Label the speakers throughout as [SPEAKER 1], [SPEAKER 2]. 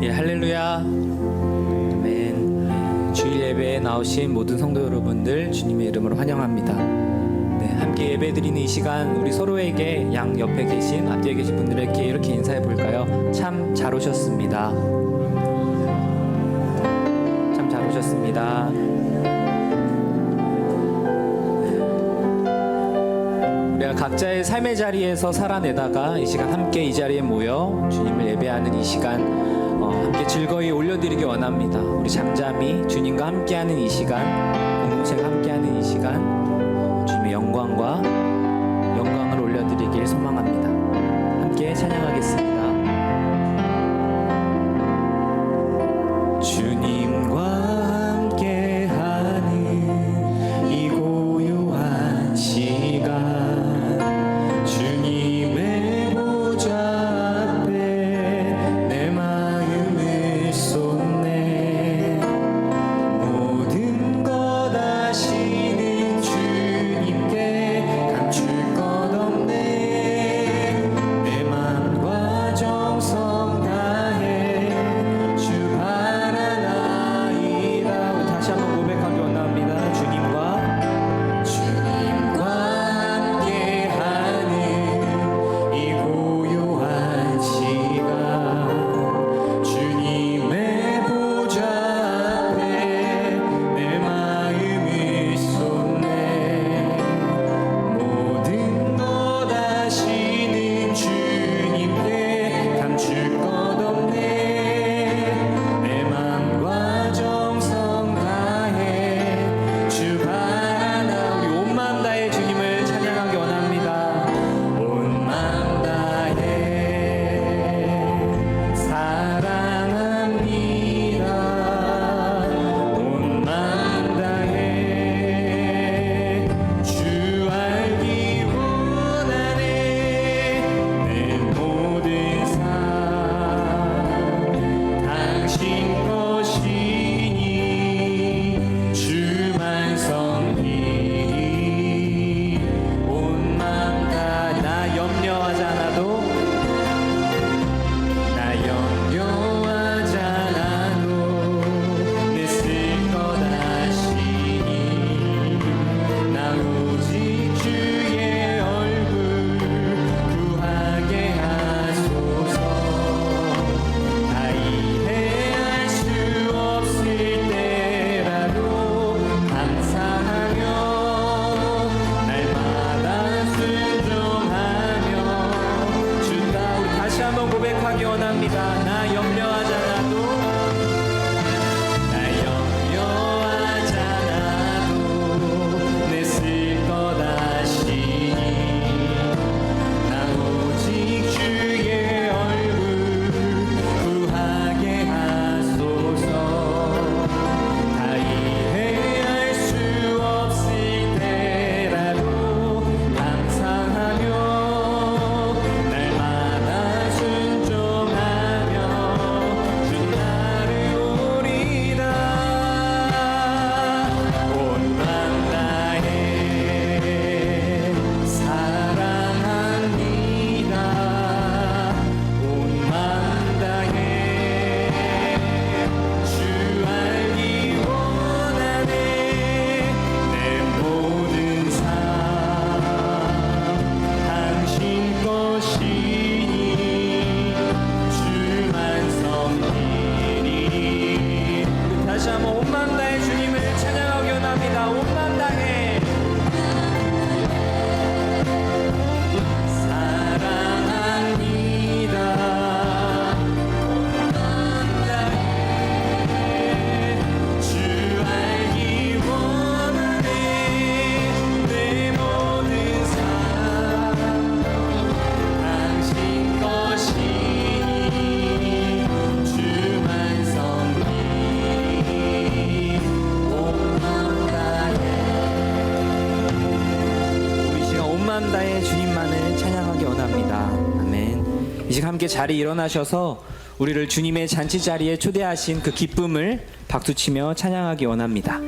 [SPEAKER 1] 예, 할렐루야. 아멘. 주일 예배에 나오신 모든 성도 여러분들 주님의 이름으로 환영합니다. 네, 함께 예배드리는 이 시간 우리 서로에게 양 옆에 계신 앞뒤에 계신 분들에게 이렇게 인사해 볼까요? 참 잘 오셨습니다. 참 잘 오셨습니다. 우리가 각자의 삶의 자리에서 살아내다가 이 시간 함께 이 자리에 모여 주님을 예배하는 이 시간 함께 즐거이 올려드리기 원합니다. 우리 잠잠히 주님과 함께하는 이 시간, 공동체가 함께하는 이 시간 주님의 영광을 올려드리길 소망합니다. 함께 찬양하겠습니다. 주님과 함께하는 이 고요한 시간 함께 자리 일어나셔서 우리를 주님의 잔치 자리에 초대하신 그 기쁨을 박수치며 찬양하기 원합니다.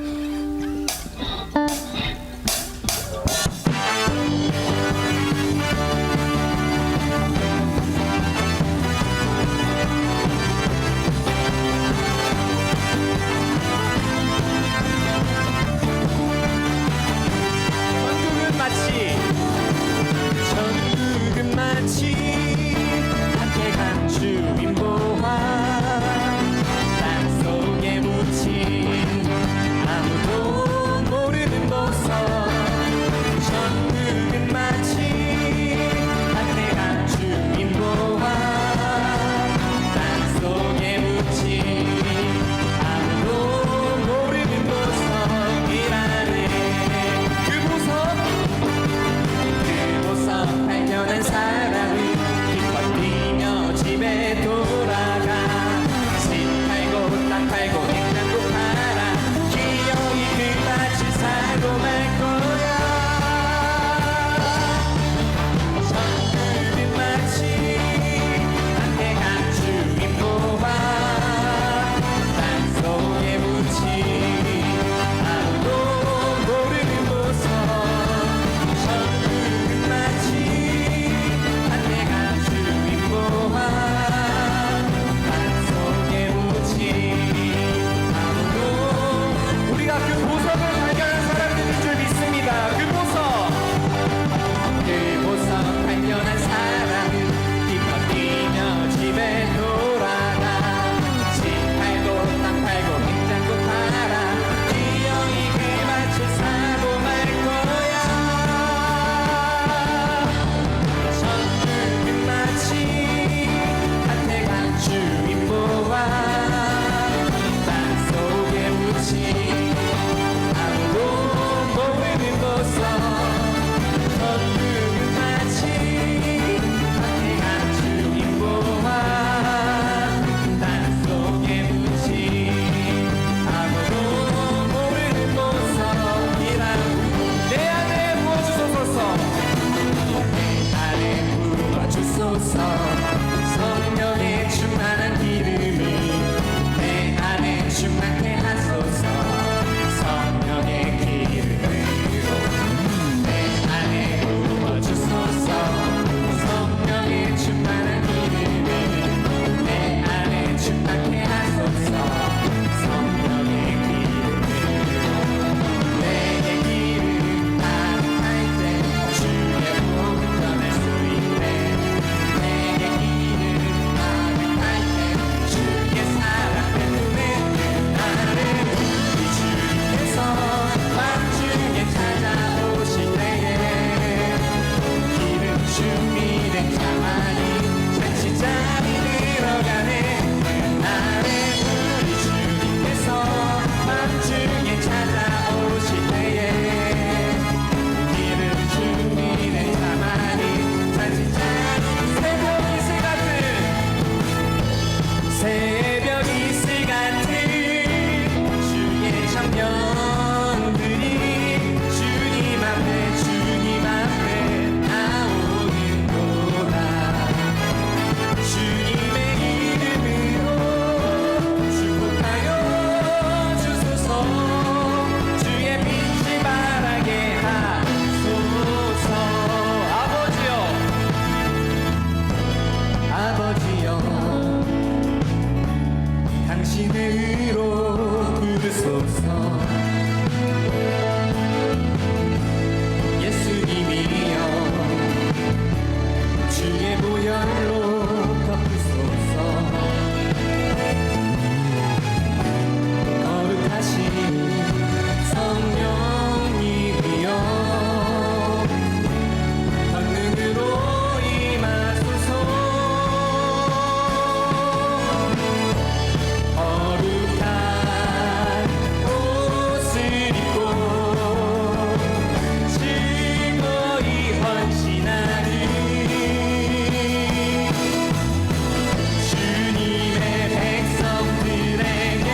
[SPEAKER 1] 당신의 의로 부르소서. 예수님이여 주의 보혈로 덮으소서. 거룩하신 성령님이여 권능으로 임하소서. 거룩한 옷을 입고 즐거이 헌신하는 주님의 백성들에게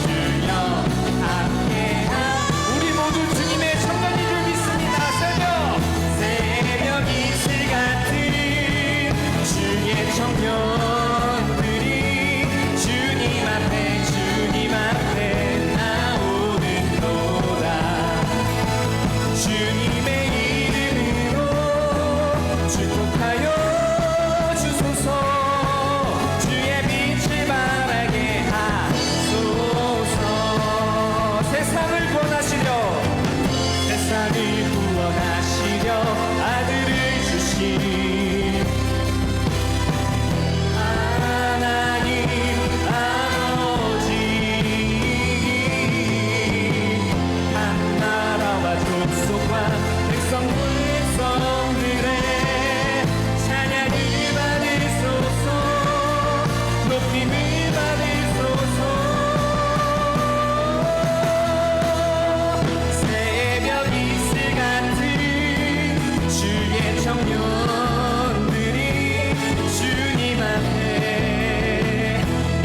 [SPEAKER 1] 주여 함께한 우리 모두 주님의 청년인 줄 믿습니다. 새벽 이슬 같은 주의 청년들이 주님 앞에 나오는도다. 주님의 이름으로 축복하여 주소서. 주의 빛을 바라게 하소서. 세상을 구원하시려 아들을 주신 하나님 아버지, 한나라와 족속과 백성들의 찬양을 받으소서. 높임을 받으소서. 새벽 이슬 같은 주의 청년들이 주님 앞에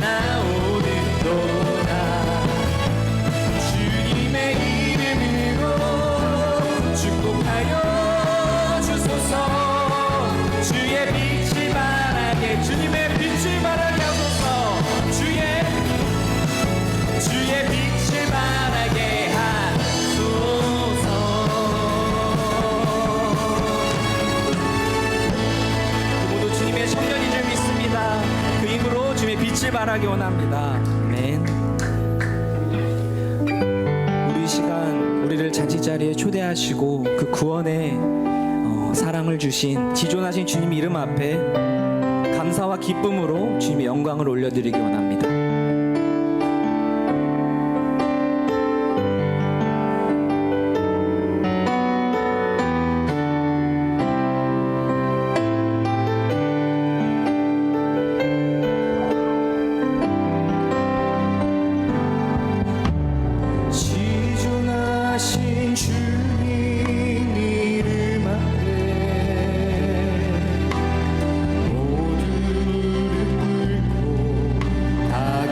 [SPEAKER 1] 나오는도다. 주님의 이름으로 축복하여 주소서. 주의 빛을 바라게 주님의 빛을 바라게 하소서. 주의 빛을 바라게 하소서. 모두 주님의 청년인 줄 믿습니다. 그 힘으로 주님의 빛을 발하기 원합니다. 아멘. 우리 이 시간 우리를 잔치자리에 초대하시고 그 구원의 사랑을 주신 지존하신 주님 이름 앞에 감사와 기쁨으로 주님의 영광을 올려드리기 원합니다. 지존하신 주님 이름 앞에 모두 무릎 꿇고 다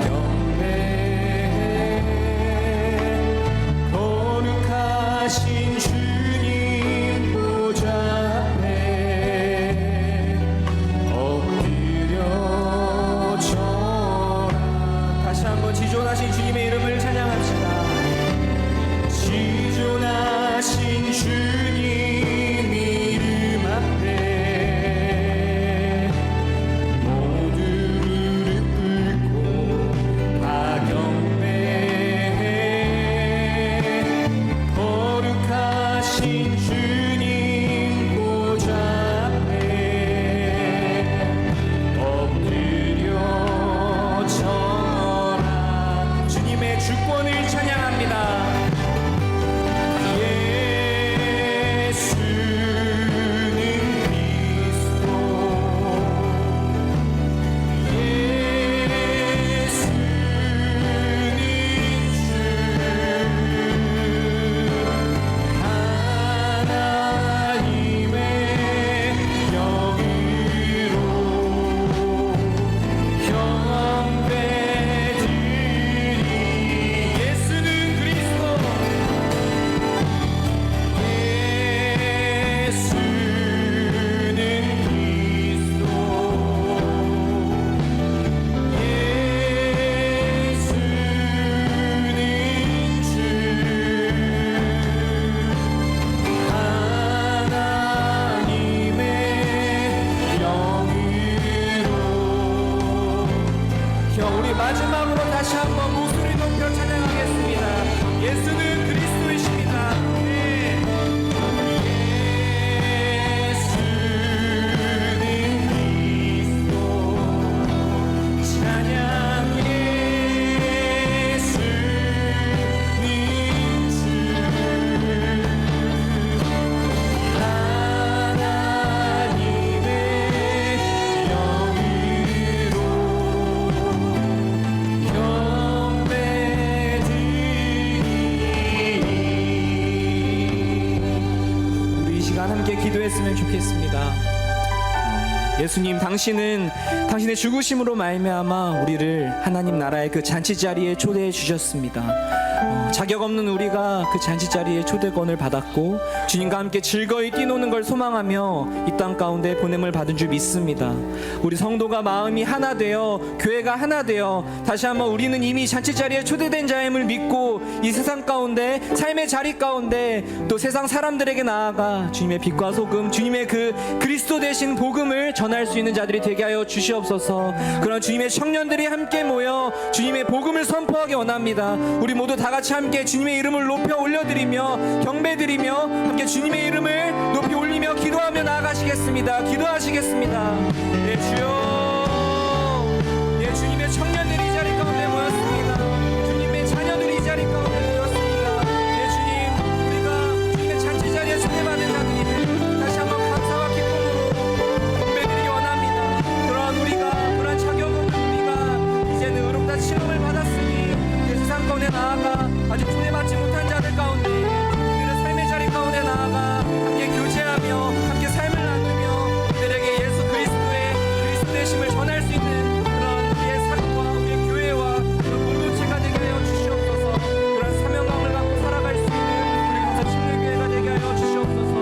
[SPEAKER 1] 마지막으로 다시 한번 목소리 높여 찬양하겠습니다. 예수는 그리스도이십니다. 네. 예수는 그리스도 찬양 예수는 주 하나님의 영으로 우리 이 시간 함께 기도했으면 좋겠습니다. 예수님, 당신은 당신의 죽으심으로 말미암아 우리를 하나님 나라의 그 잔치 자리에 초대해 주셨습니다. 자격 없는 우리가 그 잔치 자리에 초대권을 받았고 주님과 함께 즐거이 뛰노는 걸 소망하며 이 땅 가운데 보냄을 받은 줄 믿습니다. 우리 성도가 마음이 하나 되어 교회가 하나 되어 다시 한번 우리는 이미 잔치 자리에 초대된 자임을 믿고 이 세상 가운데 삶의 자리 가운데 또 세상 사람들에게 나아가 주님의 빛과 소금, 주님의 그 그리스도 되신 복음을 전할 수 있는 자들이 되게 하여 주시옵소서. 그런 주님의 청년들이 함께 모여 주님의 복음을 선포하기 원합니다. 우리 모두 다 같이 함께 주님의 이름을 높여 올려드리며 경배드리며 함께 주님의 이름을 높이 올리며 기도하며 나아가시겠습니다. 기도하시겠습니다. 예, 주여. 예, 주님의 청년들이 이 자리 가운데 모였습니다. 주님의 자녀들이 이 자리 가운데 모였습니다. 예, 주님, 우리가 주님의 잔치 자리에 초대받은 자들임을 다시 한번 감사와 기쁨으로 경배드리기 원합니다. 그러한 우리가, 그러한 자격 없는 우리가 이제는 의롭다 칭함을 받았으니 그 세상 가운데 나아가 아직 초대받지 못한 자들 가운데 우리는 삶의 자리 가운데 나아가 함께 교제하며 함께 삶을 나누며 그들에게 예수 그리스도의 그리스도 되심을 전할 수 있는 그런 우리의 삶과 우리의 교회와 그런 공동체가 되게 하여 주시옵소서. 그런 사명감을 갖고 살아갈 수 있는 우리 감사 침례교회가 되게 하여 주시옵소서.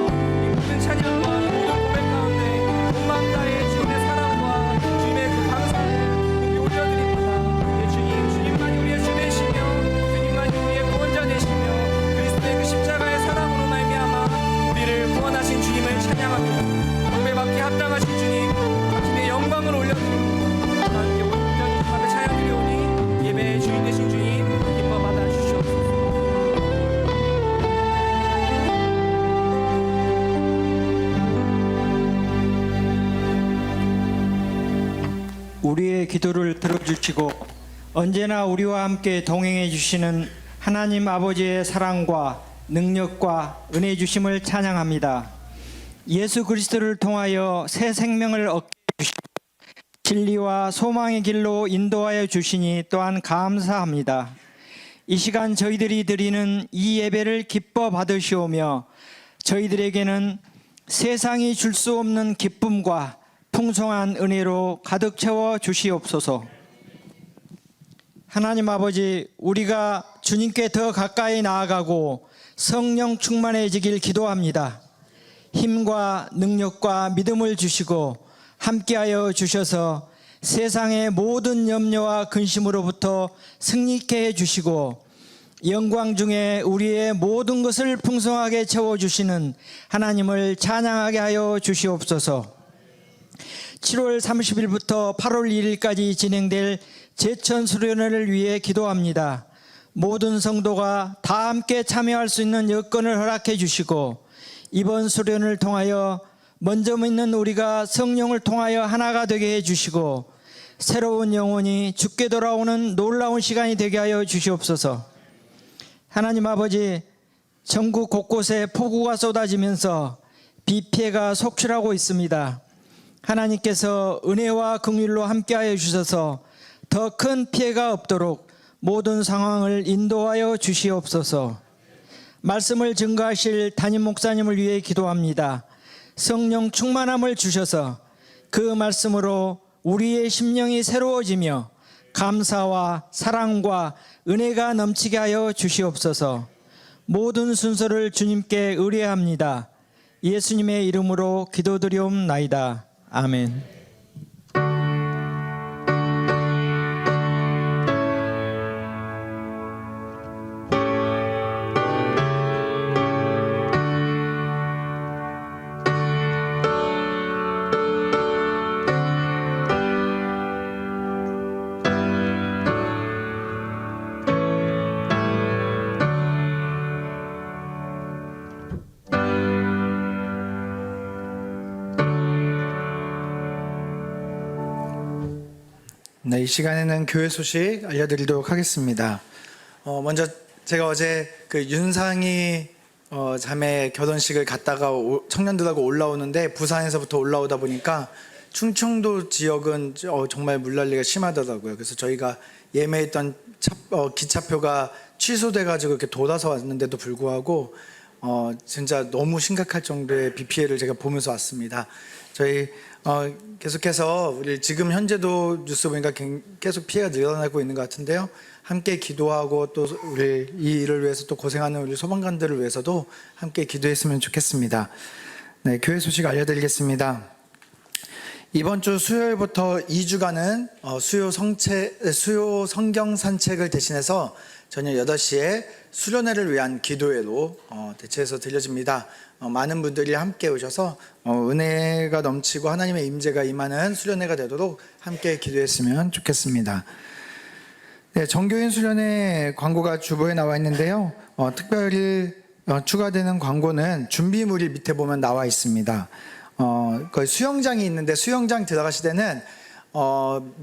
[SPEAKER 1] 이 모든 찬양과 이 모든 고백 가운데 온 마음 다해 주님의 사랑과 주님의 그 감사를 높이 올려드립니다. 예, 주님, 주님만이 우리의 주 되시며 주님만이 우리의 구원자 되시며 그리스도의 그 십자가의 사랑으로 말미암아 우리를 구원하신 주님을 찬양합니다. 경배받기 합당하신 주님, 당신의 영광을 올려드립니다. 함께 온전히 주님께 찬양드리오니 예배의 주인 되신 주님 기뻐 받아주시옵소서.
[SPEAKER 2] 우리의 기도를 들어주시고 언제나 우리와 함께 동행해 주시는 하나님 아버지의 사랑과 능력과 은혜 주심을 찬양합니다. 예수 그리스도를 통하여 새 생명을 얻게 해주시고 진리와 소망의 길로 인도하여 주시니 또한 감사합니다. 이 시간 저희들이 드리는 이 예배를 기뻐 받으시오며 저희들에게는 세상이 줄 수 없는 기쁨과 풍성한 은혜로 가득 채워 주시옵소서. 하나님 아버지, 우리가 주님께 더 가까이 나아가고 성령 충만해지길 기도합니다. 힘과 능력과 믿음을 주시고 함께하여 주셔서 세상의 모든 염려와 근심으로부터 승리케 해주시고 영광 중에 우리의 모든 것을 풍성하게 채워주시는 하나님을 찬양하게 하여 주시옵소서. 7월 30일부터 8월 1일까지 진행될 제천 수련회를 위해 기도합니다. 모든 성도가 다 함께 참여할 수 있는 여건을 허락해 주시고 이번 수련을 통하여 먼저 믿는 우리가 성령을 통하여 하나가 되게 해주시고 새로운 영혼이 주께 돌아오는 놀라운 시간이 되게 하여 주시옵소서. 하나님 아버지, 전국 곳곳에 폭우가 쏟아지면서 비 피해가 속출하고 있습니다. 하나님께서 은혜와 긍휼로 함께하여 주셔서 더 큰 피해가 없도록 모든 상황을 인도하여 주시옵소서. 말씀을 증거하실 담임 목사님을 위해 기도합니다. 성령 충만함을 주셔서 그 말씀으로 우리의 심령이 새로워지며 감사와 사랑과 은혜가 넘치게 하여 주시옵소서. 모든 순서를 주님께 의뢰합니다. 예수님의 이름으로 기도드리옵나이다. 아멘.
[SPEAKER 3] 네, 이 시간에는 교회 소식 알려드리도록 하겠습니다. 먼저 제가 어제 그 윤상이 자매 결혼식을 갔다가 청년들하고 올라오는데 부산에서부터 올라오다 보니까 충청도 지역은 정말 물난리가 심하더라고요. 그래서 저희가 예매했던 기차표가 취소돼가지고 이렇게 돌아서 왔는데도 불구하고 진짜 너무 심각할 정도의 비 피해를 제가 보면서 왔습니다. 저희 계속해서 우리 지금 현재도 뉴스 보니까 계속 피해가 늘어나고 있는 것 같은데요. 함께 기도하고 또 우리 이 일을 위해서 또 고생하는 우리 소방관들을 위해서도 함께 기도했으면 좋겠습니다. 네, 교회 소식 알려드리겠습니다. 이번 주 수요일부터 2주간은 수요 성경 산책을 대신해서 저녁 8시에 수련회를 위한 기도회로 대체해서 들려집니다. 많은 분들이 함께 오셔서 은혜가 넘치고 하나님의 임재가 임하는 수련회가 되도록 함께 기도했으면 좋겠습니다. 네, 정교인 수련회 광고가 주보에 나와 있는데요. 특별히 추가되는 광고는 준비물이 밑에 보면 나와 있습니다. 거기 수영장이 있는데 수영장 들어가실 때는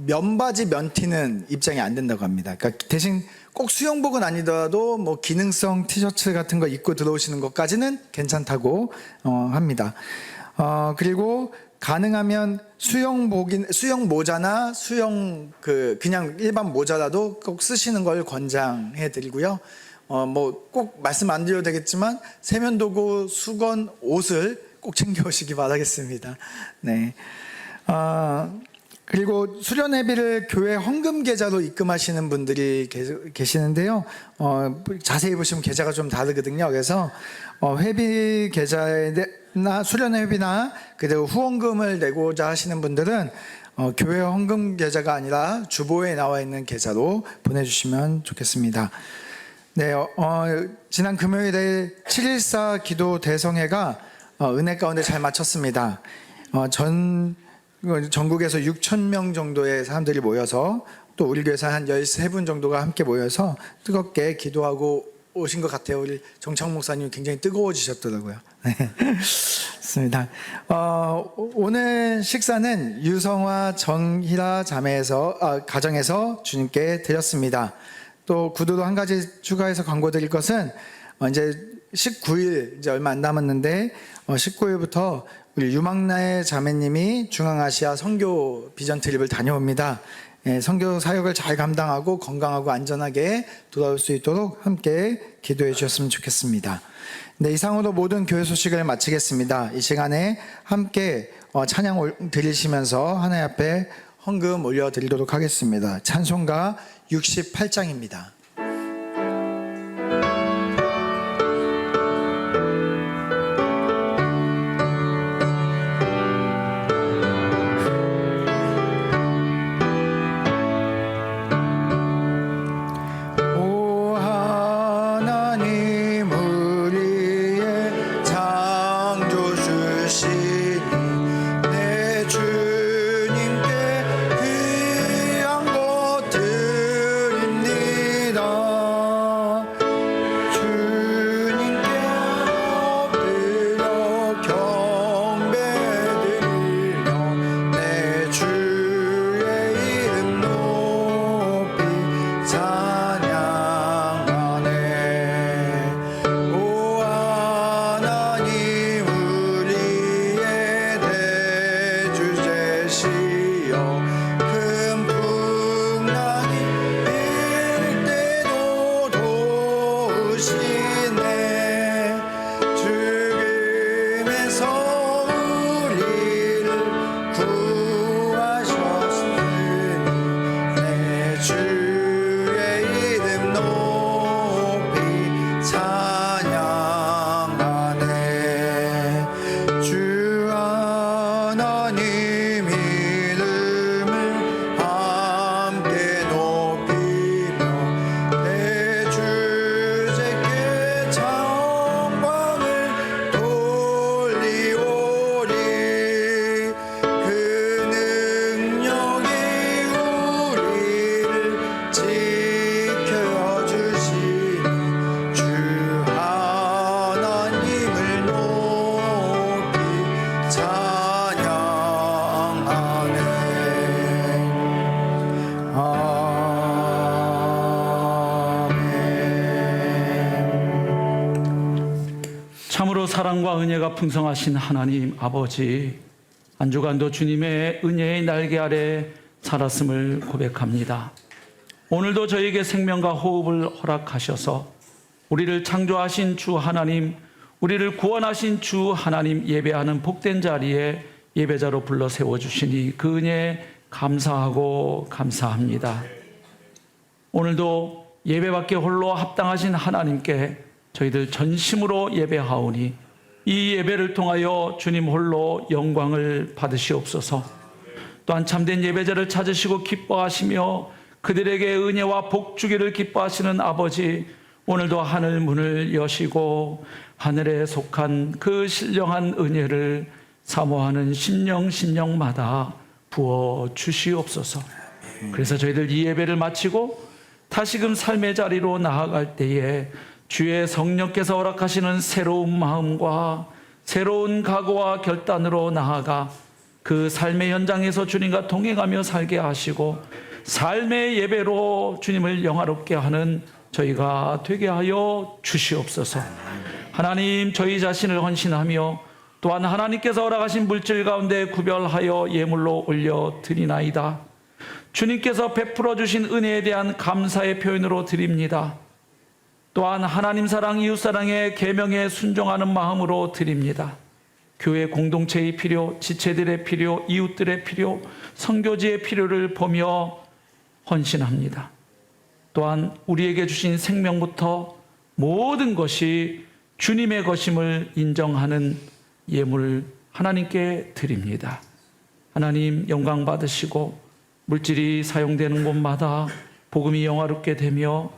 [SPEAKER 3] 면바지 면티는 입장이 안 된다고 합니다. 그러니까 대신 꼭 수영복은 아니더라도 뭐 기능성 티셔츠 같은 거 입고 들어오시는 것까지는 괜찮다고 합니다. 그리고 가능하면 수영 모자나 그냥 일반 모자라도 꼭 쓰시는 걸 권장해 드리고요. 뭐 꼭 말씀 안 드려도 되겠지만 세면도구, 수건, 옷을 꼭 챙겨오시기 바라겠습니다. 네. 그리고 수련회비를 교회 헌금 계좌로 입금하시는 분들이 계시는데요. 자세히 보시면 계좌가 좀 다르거든요. 그래서 회비 계좌나 수련회 회비나 그리고 후원금을 내고자 하시는 분들은 교회 헌금 계좌가 아니라 주보에 나와 있는 계좌로 보내주시면 좋겠습니다. 네, 지난 금요일에 7.14 기도 대성회가 은혜 가운데 잘 마쳤습니다. 전국에서 6,000명 정도의 사람들이 모여서 또 우리 교회에서 한 13분 정도가 함께 모여서 뜨겁게 기도하고 오신 것 같아요. 우리 정창 목사님 굉장히 뜨거워지셨더라고요. 네. 좋습니다. 오늘 식사는 유성화 정희라 가정에서 주님께 드렸습니다. 또 구두로 한 가지 추가해서 광고 드릴 것은 이제 19일 이제 얼마 안 남았는데 19일부터 우리 유망나의 자매님이 중앙아시아 선교 비전 트립을 다녀옵니다. 선교 사역을 잘 감당하고 건강하고 안전하게 돌아올 수 있도록 함께 기도해 주셨으면 좋겠습니다. 네, 이상으로 모든 교회 소식을 마치겠습니다. 이 시간에 함께 찬양 드리시면서 하나님 앞에 헌금 올려드리도록 하겠습니다. 찬송가 68장입니다.
[SPEAKER 4] 주님께 귀한 것 드립니다. 사랑과 은혜가 풍성하신 하나님 아버지, 한 주간도 주님의 은혜의 날개 아래 살았음을 고백합니다. 오늘도 저에게 생명과 호흡을 허락하셔서 우리를 창조하신 주 하나님, 우리를 구원하신 주 하나님 예배하는 복된 자리에 예배자로 불러 세워주시니 그 은혜에 감사하고 감사합니다. 오늘도 예배받기 홀로 합당하신 하나님께 저희들 전심으로 예배하오니 이 예배를 통하여 주님 홀로 영광을 받으시옵소서. 또한 참된 예배자를 찾으시고 기뻐하시며 그들에게 은혜와 복 주기를 기뻐하시는 아버지, 오늘도 하늘 문을 여시고 하늘에 속한 그 신령한 은혜를 사모하는 심령마다 부어 주시옵소서. 그래서 저희들 이 예배를 마치고 다시금 삶의 자리로 나아갈 때에 주의 성령께서 허락하시는 새로운 마음과 새로운 각오와 결단으로 나아가 그 삶의 현장에서 주님과 동행하며 살게 하시고 삶의 예배로 주님을 영화롭게 하는 저희가 되게 하여 주시옵소서. 하나님, 저희 자신을 헌신하며 또한 하나님께서 허락하신 물질 가운데 구별하여 예물로 올려드리나이다. 주님께서 베풀어 주신 은혜에 대한 감사의 표현으로 드립니다. 또한 하나님 사랑, 이웃 사랑의 계명에 순종하는 마음으로 드립니다. 교회 공동체의 필요, 지체들의 필요, 이웃들의 필요, 선교지의 필요를 보며 헌신합니다. 또한 우리에게 주신 생명부터 모든 것이 주님의 것임을 인정하는 예물 하나님께 드립니다. 하나님, 영광 받으시고 물질이 사용되는 곳마다 복음이 영화롭게 되며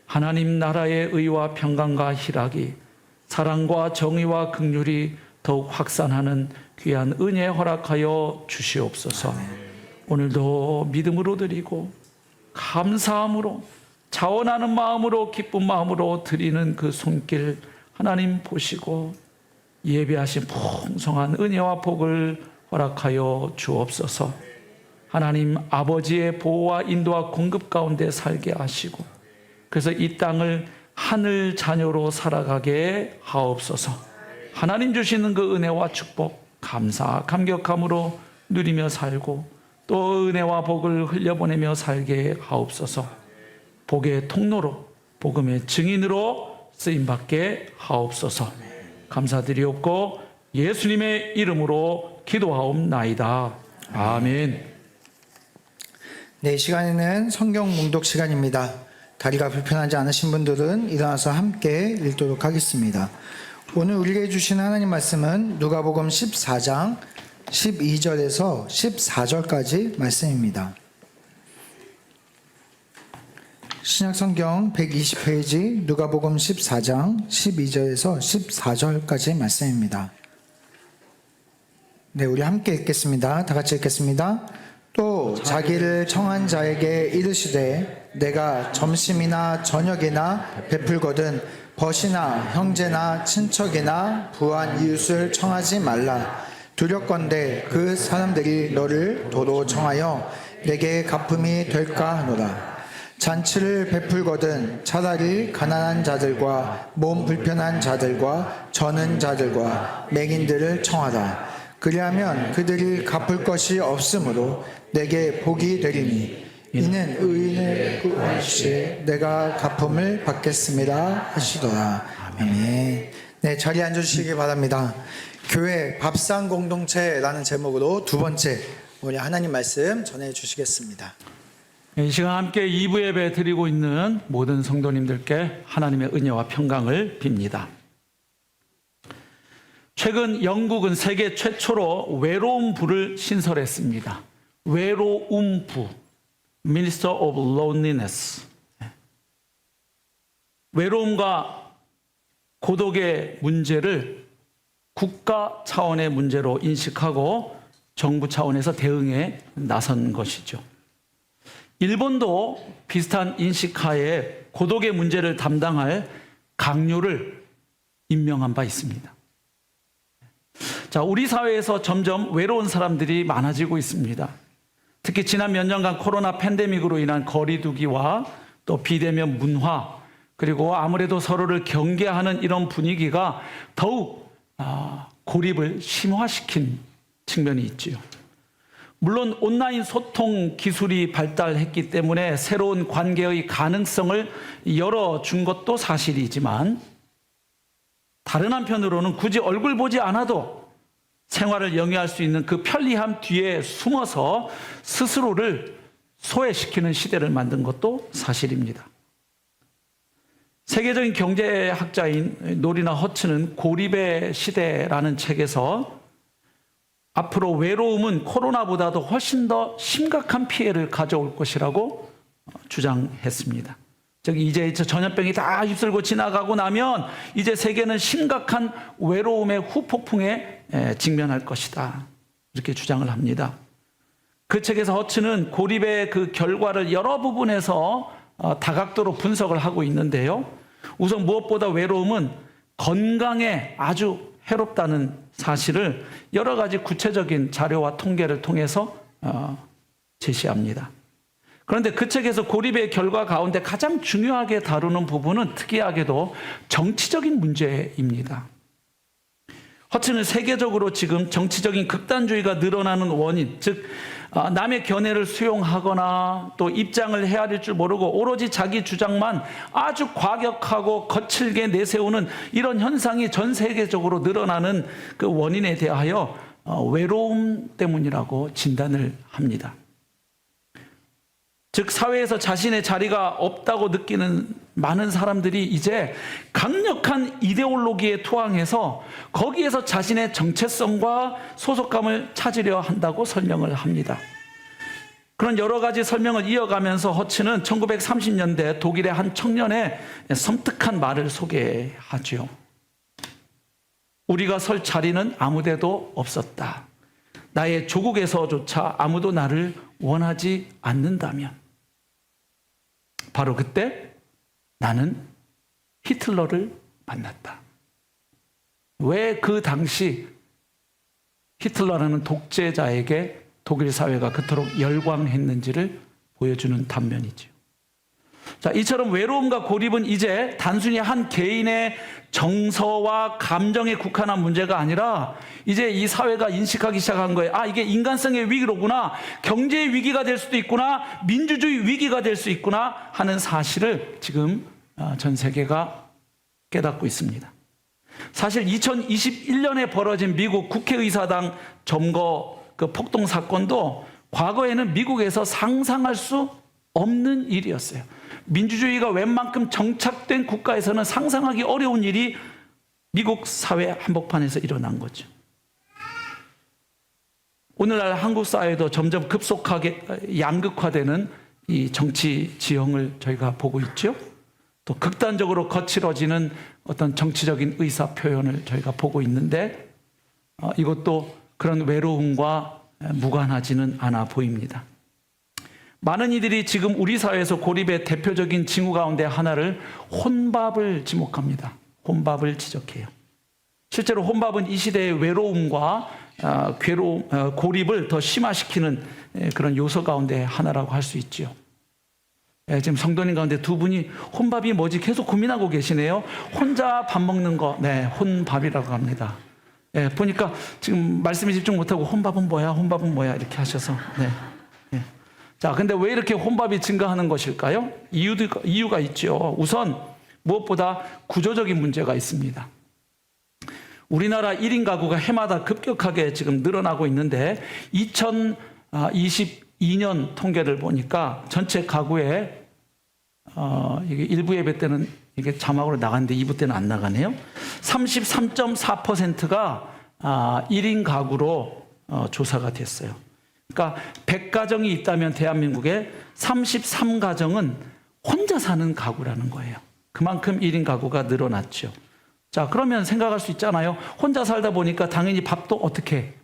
[SPEAKER 4] 하나님 나라의 의와 평강과 희락이, 사랑과 정의와 긍휼이 더욱 확산하는 귀한 은혜 허락하여 주시옵소서. 오늘도 믿음으로 드리고 감사함으로 자원하는 마음으로 기쁜 마음으로 드리는 그 손길 하나님 보시고 예배하신 풍성한 은혜와 복을 허락하여 주옵소서. 하나님 아버지의 보호와 인도와 공급 가운데 살게 하시고 그래서 이 땅을 하늘 자녀로 살아가게 하옵소서. 하나님 주시는 그 은혜와 축복 감사 감격함으로 누리며 살고 또 은혜와 복을 흘려보내며 살게 하옵소서. 복의 통로로 복음의 증인으로 쓰임받게 하옵소서. 감사드리옵고 예수님의 이름으로 기도하옵나이다. 아멘.
[SPEAKER 3] 네, 이 시간에는 성경 몽독 시간입니다. 다리가 불편하지 않으신 분들은 일어나서 함께 읽도록 하겠습니다. 오늘 우리에게 주신 하나님 말씀은 누가복음 14장 12절에서 14절까지 말씀입니다. 신약성경 120페이지 누가복음 14장 12절에서 14절까지 말씀입니다. 네, 우리 함께 읽겠습니다. 다 같이 읽겠습니다. 또 자기를 청한 자에게 이르시되 내가 점심이나 저녁이나 베풀거든 벗이나 형제나 친척이나 부한 이웃을 청하지 말라. 두렵건대 그 사람들이 너를 도로 청하여 내게 갚음이 될까 하노라. 잔치를 베풀거든 차라리 가난한 자들과 몸 불편한 자들과 저는 자들과 맹인들을 청하라. 그리하면 그들이 갚을 것이 없으므로 내게 복이 되리니 이는 의인의 구원시 내가 갚음을 받겠습니다 하시더라. 아멘. 네, 자리에 앉아주시기 바랍니다. 교회 밥상 공동체라는 제목으로 두 번째 우리 하나님 말씀 전해주시겠습니다.
[SPEAKER 4] 이 시간 함께 2부 예배 드리고 있는 모든 성도님들께 하나님의 은혜와 평강을 빕니다. 최근 영국은 세계 최초로 외로움부를 신설했습니다. 외로움부, Minister of Loneliness. 외로움과 고독의 문제를 국가 차원의 문제로 인식하고 정부 차원에서 대응에 나선 것이죠. 일본도 비슷한 인식하에 고독의 문제를 담당할 강요를 임명한 바 있습니다. 자, 우리 사회에서 점점 외로운 사람들이 많아지고 있습니다. 특히 지난 몇 년간 코로나 팬데믹으로 인한 거리두기와 또 비대면 문화, 그리고 아무래도 서로를 경계하는 이런 분위기가 더욱 고립을 심화시킨 측면이 있지요. 물론 온라인 소통 기술이 발달했기 때문에 새로운 관계의 가능성을 열어준 것도 사실이지만 다른 한편으로는 굳이 얼굴 보지 않아도 생활을 영위할 수 있는 그 편리함 뒤에 숨어서 스스로를 소외시키는 시대를 만든 것도 사실입니다. 세계적인 경제학자인 노리나 허츠는 고립의 시대라는 책에서 앞으로 외로움은 코로나보다도 훨씬 더 심각한 피해를 가져올 것이라고 주장했습니다. 즉 이제 전염병이 다 휩쓸고 지나가고 나면 이제 세계는 심각한 외로움의 후폭풍에 직면할 것이다. 이렇게 주장을 합니다. 그 책에서 허츠는 고립의 그 결과를 여러 부분에서 다각도로 분석을 하고 있는데요. 우선 무엇보다 외로움은 건강에 아주 해롭다는 사실을 여러 가지 구체적인 자료와 통계를 통해서 제시합니다. 그런데 그 책에서 고립의 결과 가운데 가장 중요하게 다루는 부분은 특이하게도 정치적인 문제입니다. 허츠는 세계적으로 지금 정치적인 극단주의가 늘어나는 원인, 즉 남의 견해를 수용하거나 또 입장을 헤아릴 줄 모르고 오로지 자기 주장만 아주 과격하고 거칠게 내세우는 이런 현상이 전 세계적으로 늘어나는 그 원인에 대하여 외로움 때문이라고 진단을 합니다. 즉 사회에서 자신의 자리가 없다고 느끼는 많은 사람들이 이제 강력한 이데올로기에 투항해서 거기에서 자신의 정체성과 소속감을 찾으려 한다고 설명을 합니다. 그런 여러 가지 설명을 이어가면서 허츠는 1930년대 독일의 한 청년의 섬뜩한 말을 소개하죠. 우리가 설 자리는 아무데도 없었다. 나의 조국에서조차 아무도 나를 원하지 않는다면 바로 그때 나는 히틀러를 만났다. 왜 그 당시 히틀러라는 독재자에게 독일 사회가 그토록 열광했는지를 보여주는 단면이죠. 자, 이처럼 외로움과 고립은 이제 단순히 한 개인의 정서와 감정에 국한한 문제가 아니라 이제 이 사회가 인식하기 시작한 거예요. 아, 이게 인간성의 위기로구나. 경제의 위기가 될 수도 있구나. 민주주의 위기가 될 수 있구나 하는 사실을 지금 전 세계가 깨닫고 있습니다. 사실 2021년에 벌어진 미국 국회의사당 점거 그 폭동 사건도 과거에는 미국에서 상상할 수 없는 일이었어요. 민주주의가 웬만큼 정착된 국가에서는 상상하기 어려운 일이 미국 사회 한복판에서 일어난 거죠. 오늘날 한국 사회도 점점 급속하게 양극화되는 이 정치 지형을 저희가 보고 있죠. 또 극단적으로 거칠어지는 어떤 정치적인 의사 표현을 저희가 보고 있는데 이것도 그런 외로움과 무관하지는 않아 보입니다. 많은 이들이 지금 우리 사회에서 고립의 대표적인 징후 가운데 하나를 혼밥을 지목합니다. 혼밥을 지적해요. 실제로 혼밥은 이 시대의 외로움과 고립을 더 심화시키는 그런 요소 가운데 하나라고 할 수 있죠. 지금 성도님 가운데 두 분이 혼밥이 뭐지 계속 고민하고 계시네요. 혼자 밥 먹는 거, 네, 혼밥이라고 합니다. 보니까 지금 말씀에 집중 못하고 혼밥은 뭐야, 혼밥은 뭐야 이렇게 하셔서 네. 자, 근데 왜 이렇게 혼밥이 증가하는 것일까요? 이유가 있죠. 우선 무엇보다 구조적인 문제가 있습니다. 우리나라 1인 가구가 해마다 급격하게 지금 늘어나고 있는데 2022년 통계를 보니까 전체 가구에 이게 1부 예배 때는 이게 자막으로 나갔는데 2부 때는 안 나가네요. 33.4%가 1인 가구로 조사가 됐어요. 그러니까 100가정이 있다면 대한민국에 33가정은 혼자 사는 가구라는 거예요. 그만큼 1인 가구가 늘어났죠. 자, 그러면 생각할 수 있잖아요. 혼자 살다 보니까 당연히 밥도 어떻게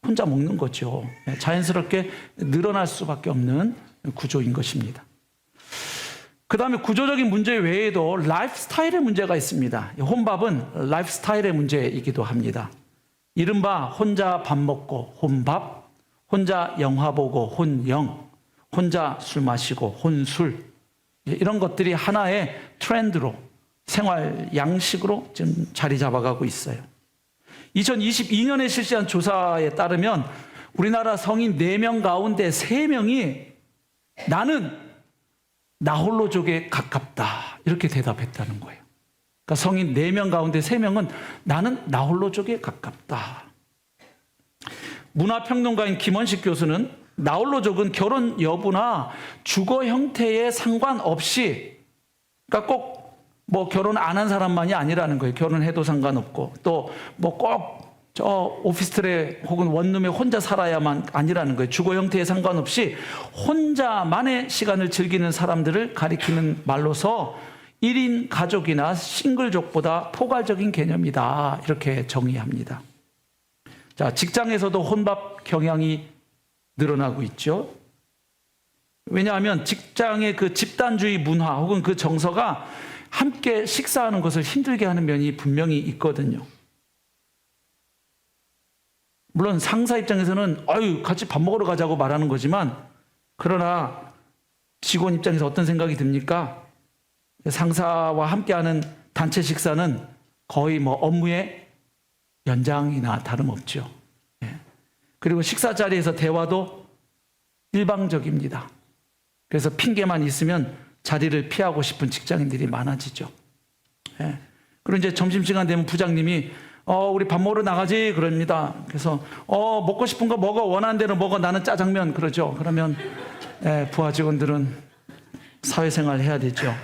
[SPEAKER 4] 혼자 먹는 거죠. 자연스럽게 늘어날 수밖에 없는 구조인 것입니다. 그 다음에 구조적인 문제 외에도 라이프 스타일의 문제가 있습니다. 혼밥은 라이프 스타일의 문제이기도 합니다. 이른바 혼자 밥 먹고 혼밥, 혼자 영화 보고 혼영, 혼자 술 마시고 혼술, 이런 것들이 하나의 트렌드로 생활 양식으로 지금 자리 잡아가고 있어요. 2022년에 실시한 조사에 따르면 우리나라 성인 4명 가운데 3명이 나는 나홀로족에 가깝다 이렇게 대답했다는 거예요. 그러니까 성인 4명 가운데 3명은 나는 나홀로족에 가깝다. 문화평론가인 김원식 교수는 나홀로족은 결혼 여부나 주거 형태에 상관없이, 그러니까 꼭 뭐 결혼 안 한 사람만이 아니라는 거예요. 결혼해도 상관없고 또 뭐 꼭 저 오피스텔에 혹은 원룸에 혼자 살아야만 아니라는 거예요. 주거 형태에 상관없이 혼자만의 시간을 즐기는 사람들을 가리키는 말로서 1인 가족이나 싱글족보다 포괄적인 개념이다 이렇게 정의합니다. 자, 직장에서도 혼밥 경향이 늘어나고 있죠. 왜냐하면 직장의 그 집단주의 문화 혹은 그 정서가 함께 식사하는 것을 힘들게 하는 면이 분명히 있거든요. 물론 상사 입장에서는 아유 같이 밥 먹으러 가자고 말하는 거지만, 그러나 직원 입장에서 어떤 생각이 듭니까? 상사와 함께하는 단체 식사는 거의 뭐 업무의 연장이나 다름없죠. 그리고 식사 자리에서 대화도 일방적입니다. 그래서 핑계만 있으면 자리를 피하고 싶은 직장인들이 많아지죠. 그리고 이제 점심시간 되면 부장님이 우리 밥 먹으러 나가지 그럽니다. 그래서 먹고 싶은 거 먹어, 원하는 대로 먹어, 나는 짜장면 그러죠. 그러면 부하 직원들은 사회생활 해야 되죠.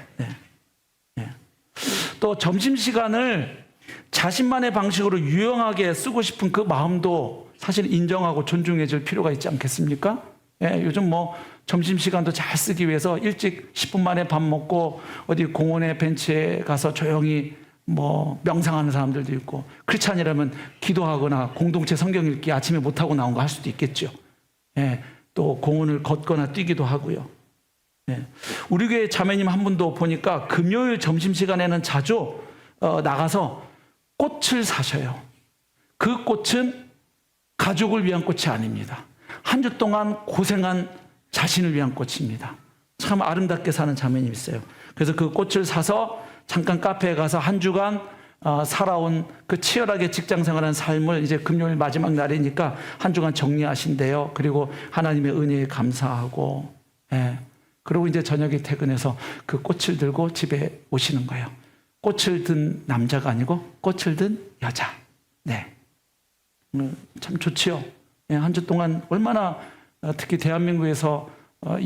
[SPEAKER 4] 또 점심시간을 자신만의 방식으로 유용하게 쓰고 싶은 그 마음도 사실 인정하고 존중해 줄 필요가 있지 않겠습니까? 요즘 뭐 점심시간도 잘 쓰기 위해서 일찍 10분 만에 밥 먹고 어디 공원의 벤치에 가서 조용히 뭐 명상하는 사람들도 있고, 그렇지 아니라면 기도하거나 공동체 성경 읽기 아침에 못하고 나온 거 할 수도 있겠죠. 또 공원을 걷거나 뛰기도 하고요. 우리 교회 자매님 한 분도 보니까 금요일 점심시간에는 자주 나가서 꽃을 사셔요. 그 꽃은 가족을 위한 꽃이 아닙니다. 한 주 동안 고생한 자신을 위한 꽃입니다. 참 아름답게 사는 자매님 있어요. 그래서 그 꽃을 사서 잠깐 카페에 가서 한 주간 살아온 그 치열하게 직장 생활한 삶을 이제 금요일 마지막 날이니까 한 주간 정리하신대요. 그리고 하나님의 은혜에 감사하고, 그리고 이제 저녁에 퇴근해서 그 꽃을 들고 집에 오시는 거예요. 꽃을 든 남자가 아니고 꽃을 든 여자. 참 좋지요. 한 주 동안 얼마나 특히 대한민국에서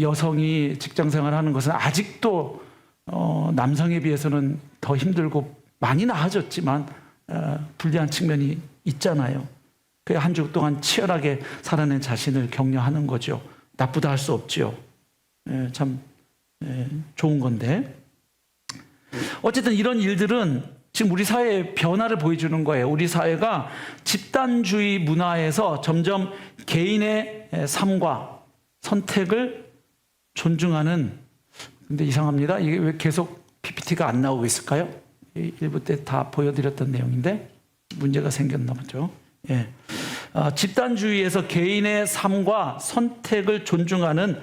[SPEAKER 4] 여성이 직장 생활하는 것은 아직도 남성에 비해서는 더 힘들고 많이 나아졌지만 불리한 측면이 있잖아요. 그 한 주 동안 치열하게 살아낸 자신을 격려하는 거죠. 나쁘다 할 수 없죠. 참 좋은 건데, 어쨌든 이런 일들은 지금 우리 사회의 변화를 보여주는 거예요. 우리 사회가 집단주의 문화에서 점점 개인의 삶과 선택을 존중하는, 근데 이상합니다. 이게 왜 계속 PPT가 안 나오고 있을까요? 1부 때 다 보여드렸던 내용인데 문제가 생겼나 보죠. 집단주의에서 개인의 삶과 선택을 존중하는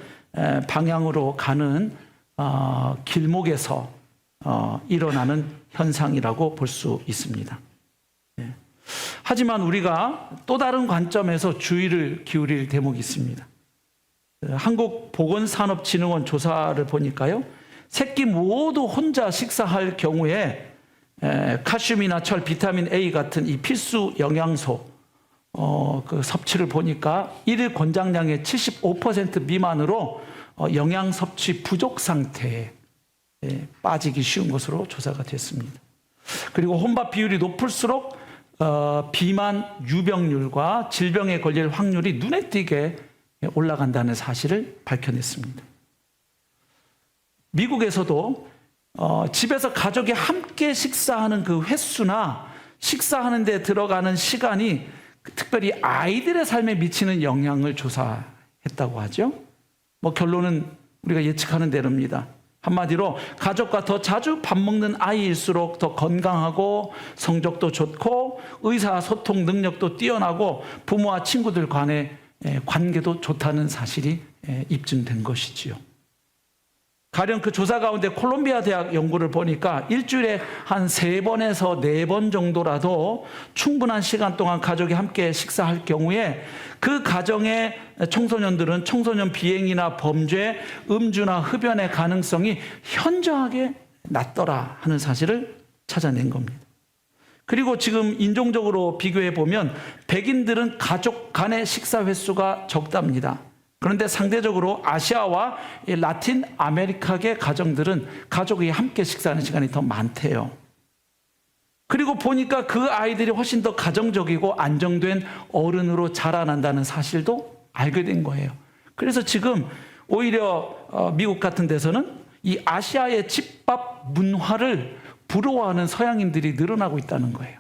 [SPEAKER 4] 방향으로 가는 길목에서 일어나는 현상이라고 볼 수 있습니다. 하지만 우리가 또 다른 관점에서 주의를 기울일 대목이 있습니다. 한국보건산업진흥원 조사를 보니까요, 새끼 모두 혼자 식사할 경우에 칼슘이나 철, 비타민 A 같은 이 필수 영양소 그 섭취를 보니까 일일 권장량의 75% 미만으로 영양 섭취 부족 상태에 빠지기 쉬운 것으로 조사가 됐습니다. 그리고 혼밥 비율이 높을수록 비만 유병률과 질병에 걸릴 확률이 눈에 띄게 올라간다는 사실을 밝혀냈습니다. 미국에서도 집에서 가족이 함께 식사하는 그 횟수나 식사하는 데 들어가는 시간이 특별히 아이들의 삶에 미치는 영향을 조사했다고 하죠. 뭐 결론은 우리가 예측하는 대로입니다. 한마디로 가족과 더 자주 밥 먹는 아이일수록 더 건강하고 성적도 좋고 의사소통 능력도 뛰어나고 부모와 친구들 간의 관계도 좋다는 사실이 입증된 것이지요. 가령 그 조사 가운데 콜롬비아 대학 연구를 보니까 일주일에 한 3번에서 4번 정도라도 충분한 시간 동안 가족이 함께 식사할 경우에 그 가정의 청소년들은 청소년 비행이나 범죄, 음주나 흡연의 가능성이 현저하게 낮더라 하는 사실을 찾아낸 겁니다. 그리고 지금 인종적으로 비교해 보면 백인들은 가족 간의 식사 횟수가 적답니다. 그런데 상대적으로 아시아와 라틴 아메리카계 가정들은 가족이 함께 식사하는 시간이 더 많대요. 그리고 보니까 그 아이들이 훨씬 더 가정적이고 안정된 어른으로 자라난다는 사실도 알게 된 거예요. 그래서 지금 오히려 미국 같은 데서는 이 아시아의 집밥 문화를 부러워하는 서양인들이 늘어나고 있다는 거예요.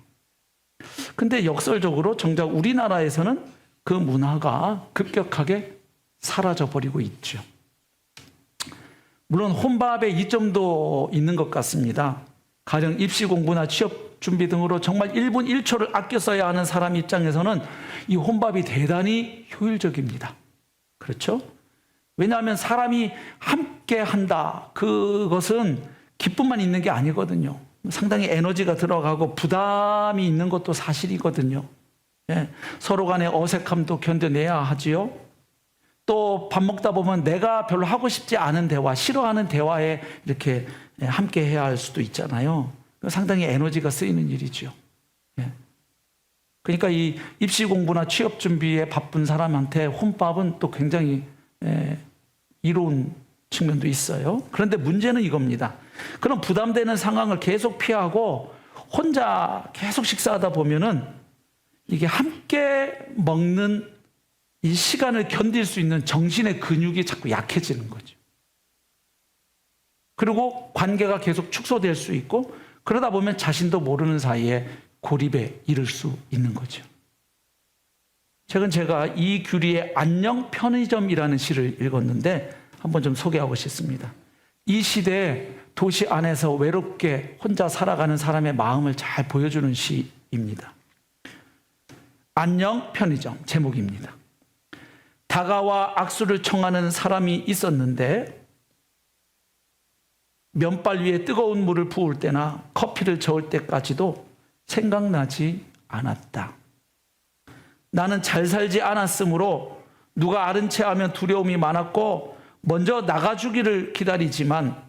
[SPEAKER 4] 근데 역설적으로 정작 우리나라에서는 그 문화가 급격하게 사라져버리고 있죠. 물론 혼밥의 이점도 있는 것 같습니다. 가령 입시 공부나 취업 준비 등으로 정말 1분 1초를 아껴 써야 하는 사람 입장에서는 이 혼밥이 대단히 효율적입니다. 그렇죠? 왜냐하면 사람이 함께 한다. 그것은 기쁨만 있는 게 아니거든요. 상당히 에너지가 들어가고 부담이 있는 것도 사실이거든요. 예, 서로 간의 어색함도 견뎌내야 하지요. 또 밥 먹다 보면 내가 별로 하고 싶지 않은 대화, 싫어하는 대화에 이렇게 함께 해야 할 수도 있잖아요. 상당히 에너지가 쓰이는 일이죠. 예. 그러니까 이 입시 공부나 취업 준비에 바쁜 사람한테 혼밥은 또 굉장히 이로운 측면도 있어요. 그런데 문제는 이겁니다. 그런 부담되는 상황을 계속 피하고 혼자 계속 식사하다 보면은 이게 함께 먹는 이 시간을 견딜 수 있는 정신의 근육이 자꾸 약해지는 거죠. 그리고 관계가 계속 축소될 수 있고 그러다 보면 자신도 모르는 사이에 고립에 이를 수 있는 거죠. 최근 제가 이규리의 안녕 편의점이라는 시를 읽었는데 한번 좀 소개하고 싶습니다. 이 시대에 도시 안에서 외롭게 혼자 살아가는 사람의 마음을 잘 보여주는 시입니다. 안녕 편의점 제목입니다. 다가와 악수를 청하는 사람이 있었는데 면발 위에 뜨거운 물을 부을 때나 커피를 저을 때까지도 생각나지 않았다. 나는 잘 살지 않았으므로 누가 아른 채 하면 두려움이 많았고 먼저 나가주기를 기다리지만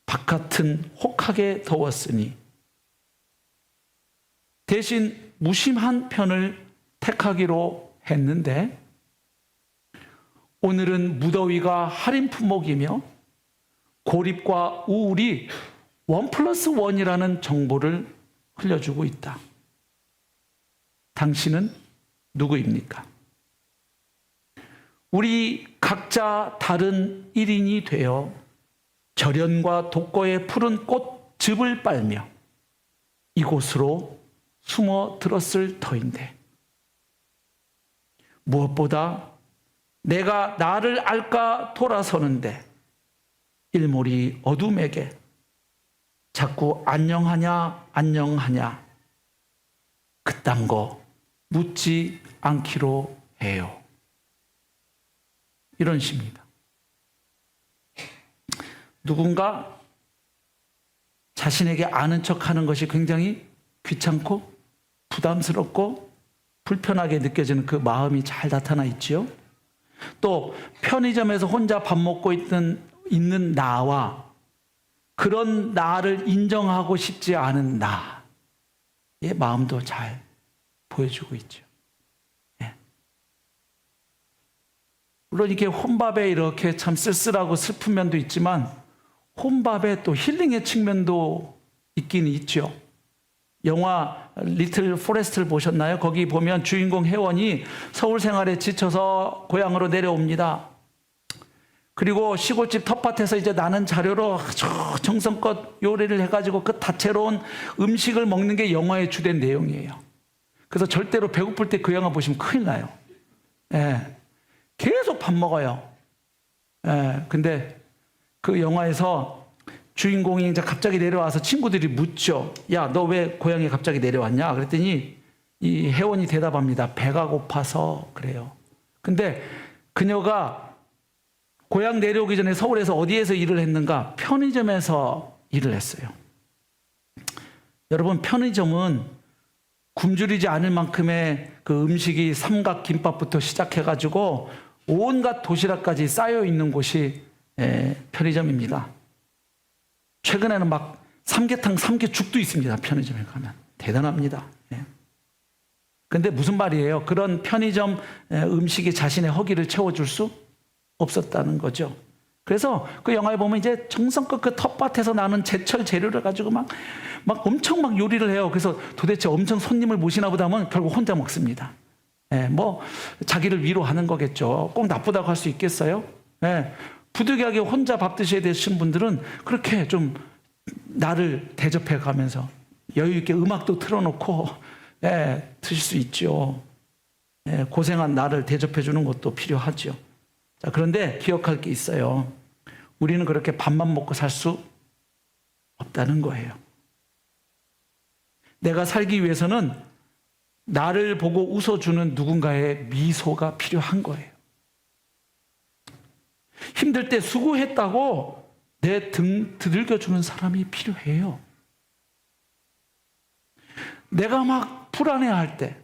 [SPEAKER 4] 바깥은 혹하게 더웠으니 대신 무심한 편을 택하기로 했는데 오늘은 무더위가 할인 품목이며 고립과 우울이 1+1이라는 정보를 흘려주고 있다. 당신은 누구입니까? 우리 각자 다른 1인이 되어 절연과 독거의 푸른 꽃즙을 빨며 이곳으로 숨어 들었을 터인데 무엇보다 내가 나를 알까 돌아서는데 일몰이 어둠에게 자꾸 안녕하냐 안녕하냐 그딴 거 묻지 않기로 해요. 이런 시입니다. 누군가 자신에게 아는 척하는 것이 굉장히 귀찮고 부담스럽고 불편하게 느껴지는 그 마음이 잘 나타나 있지요. 또 편의점에서 혼자 밥 먹고 있는 나와 그런 나를 인정하고 싶지 않은 나의 마음도 잘 보여주고 있죠. 예. 물론 이게 혼밥에 이렇게 참 쓸쓸하고 슬픈 면도 있지만 혼밥에 또 힐링의 측면도 있긴 있죠. 영화 리틀 포레스트를 보셨나요? 거기 보면 주인공 혜원이 서울 생활에 지쳐서 고향으로 내려옵니다. 그리고 시골집 텃밭에서 이제 나는 자료로 아주 정성껏 요리를 해가지고 그 다채로운 음식을 먹는 게 영화의 주된 내용이에요. 그래서 절대로 배고플 때 그 영화 보시면 큰일 나요. 예. 계속 밥 먹어요. 예. 근데 그 영화에서 주인공이 이제 갑자기 내려와서 친구들이 묻죠. 야, 너 왜 고향에 갑자기 내려왔냐? 그랬더니 이 혜원이 대답합니다. 배가 고파서 그래요. 근데 그녀가 고향 내려오기 전에 서울에서 어디에서 일을 했는가? 편의점에서 일을 했어요. 여러분, 편의점은 굶주리지 않을 만큼의 그 음식이 삼각김밥부터 시작해가지고 온갖 도시락까지 쌓여 있는 곳이 편의점입니다. 최근에는 막 삼계탕, 삼계죽도 있습니다. 편의점에 가면. 대단합니다. 근데 무슨 말이에요? 그런 편의점 음식이 자신의 허기를 채워줄 수 없었다는 거죠. 그래서 그 영화에 보면 이제 정성껏 그 텃밭에서 나는 제철 재료를 가지고 막 엄청 막 요리를 해요. 그래서 도대체 엄청 손님을 모시나 보다 하면 결국 혼자 먹습니다. 뭐 자기를 위로하는 거겠죠. 꼭 나쁘다고 할 수 있겠어요? 부득이하게 혼자 밥 드셔야 되신 분들은 그렇게 좀 나를 대접해 가면서 여유 있게 음악도 틀어놓고 드실 수 있죠. 고생한 나를 대접해 주는 것도 필요하죠. 자, 그런데 기억할 게 있어요. 우리는 그렇게 밥만 먹고 살 수 없다는 거예요. 내가 살기 위해서는 나를 보고 웃어주는 누군가의 미소가 필요한 거예요. 힘들 때 수고했다고 내 등 두들겨주는 사람이 필요해요. 내가 막 불안해할 때,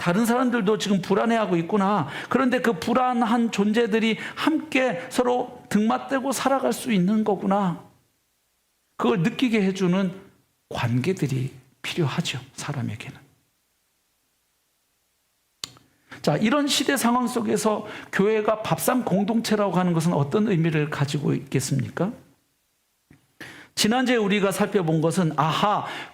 [SPEAKER 4] 다른 사람들도 지금 불안해하고 있구나. 그런데 그 불안한 존재들이 함께 서로 등 맞대고 살아갈 수 있는 거구나. 그걸 느끼게 해주는 관계들이 필요하죠, 사람에게는. 자, 이런 시대 상황 속에서 교회가 밥상 공동체라고 하는 것은 어떤 의미를 가지고 있겠습니까? 지난주에 우리가 살펴본 것은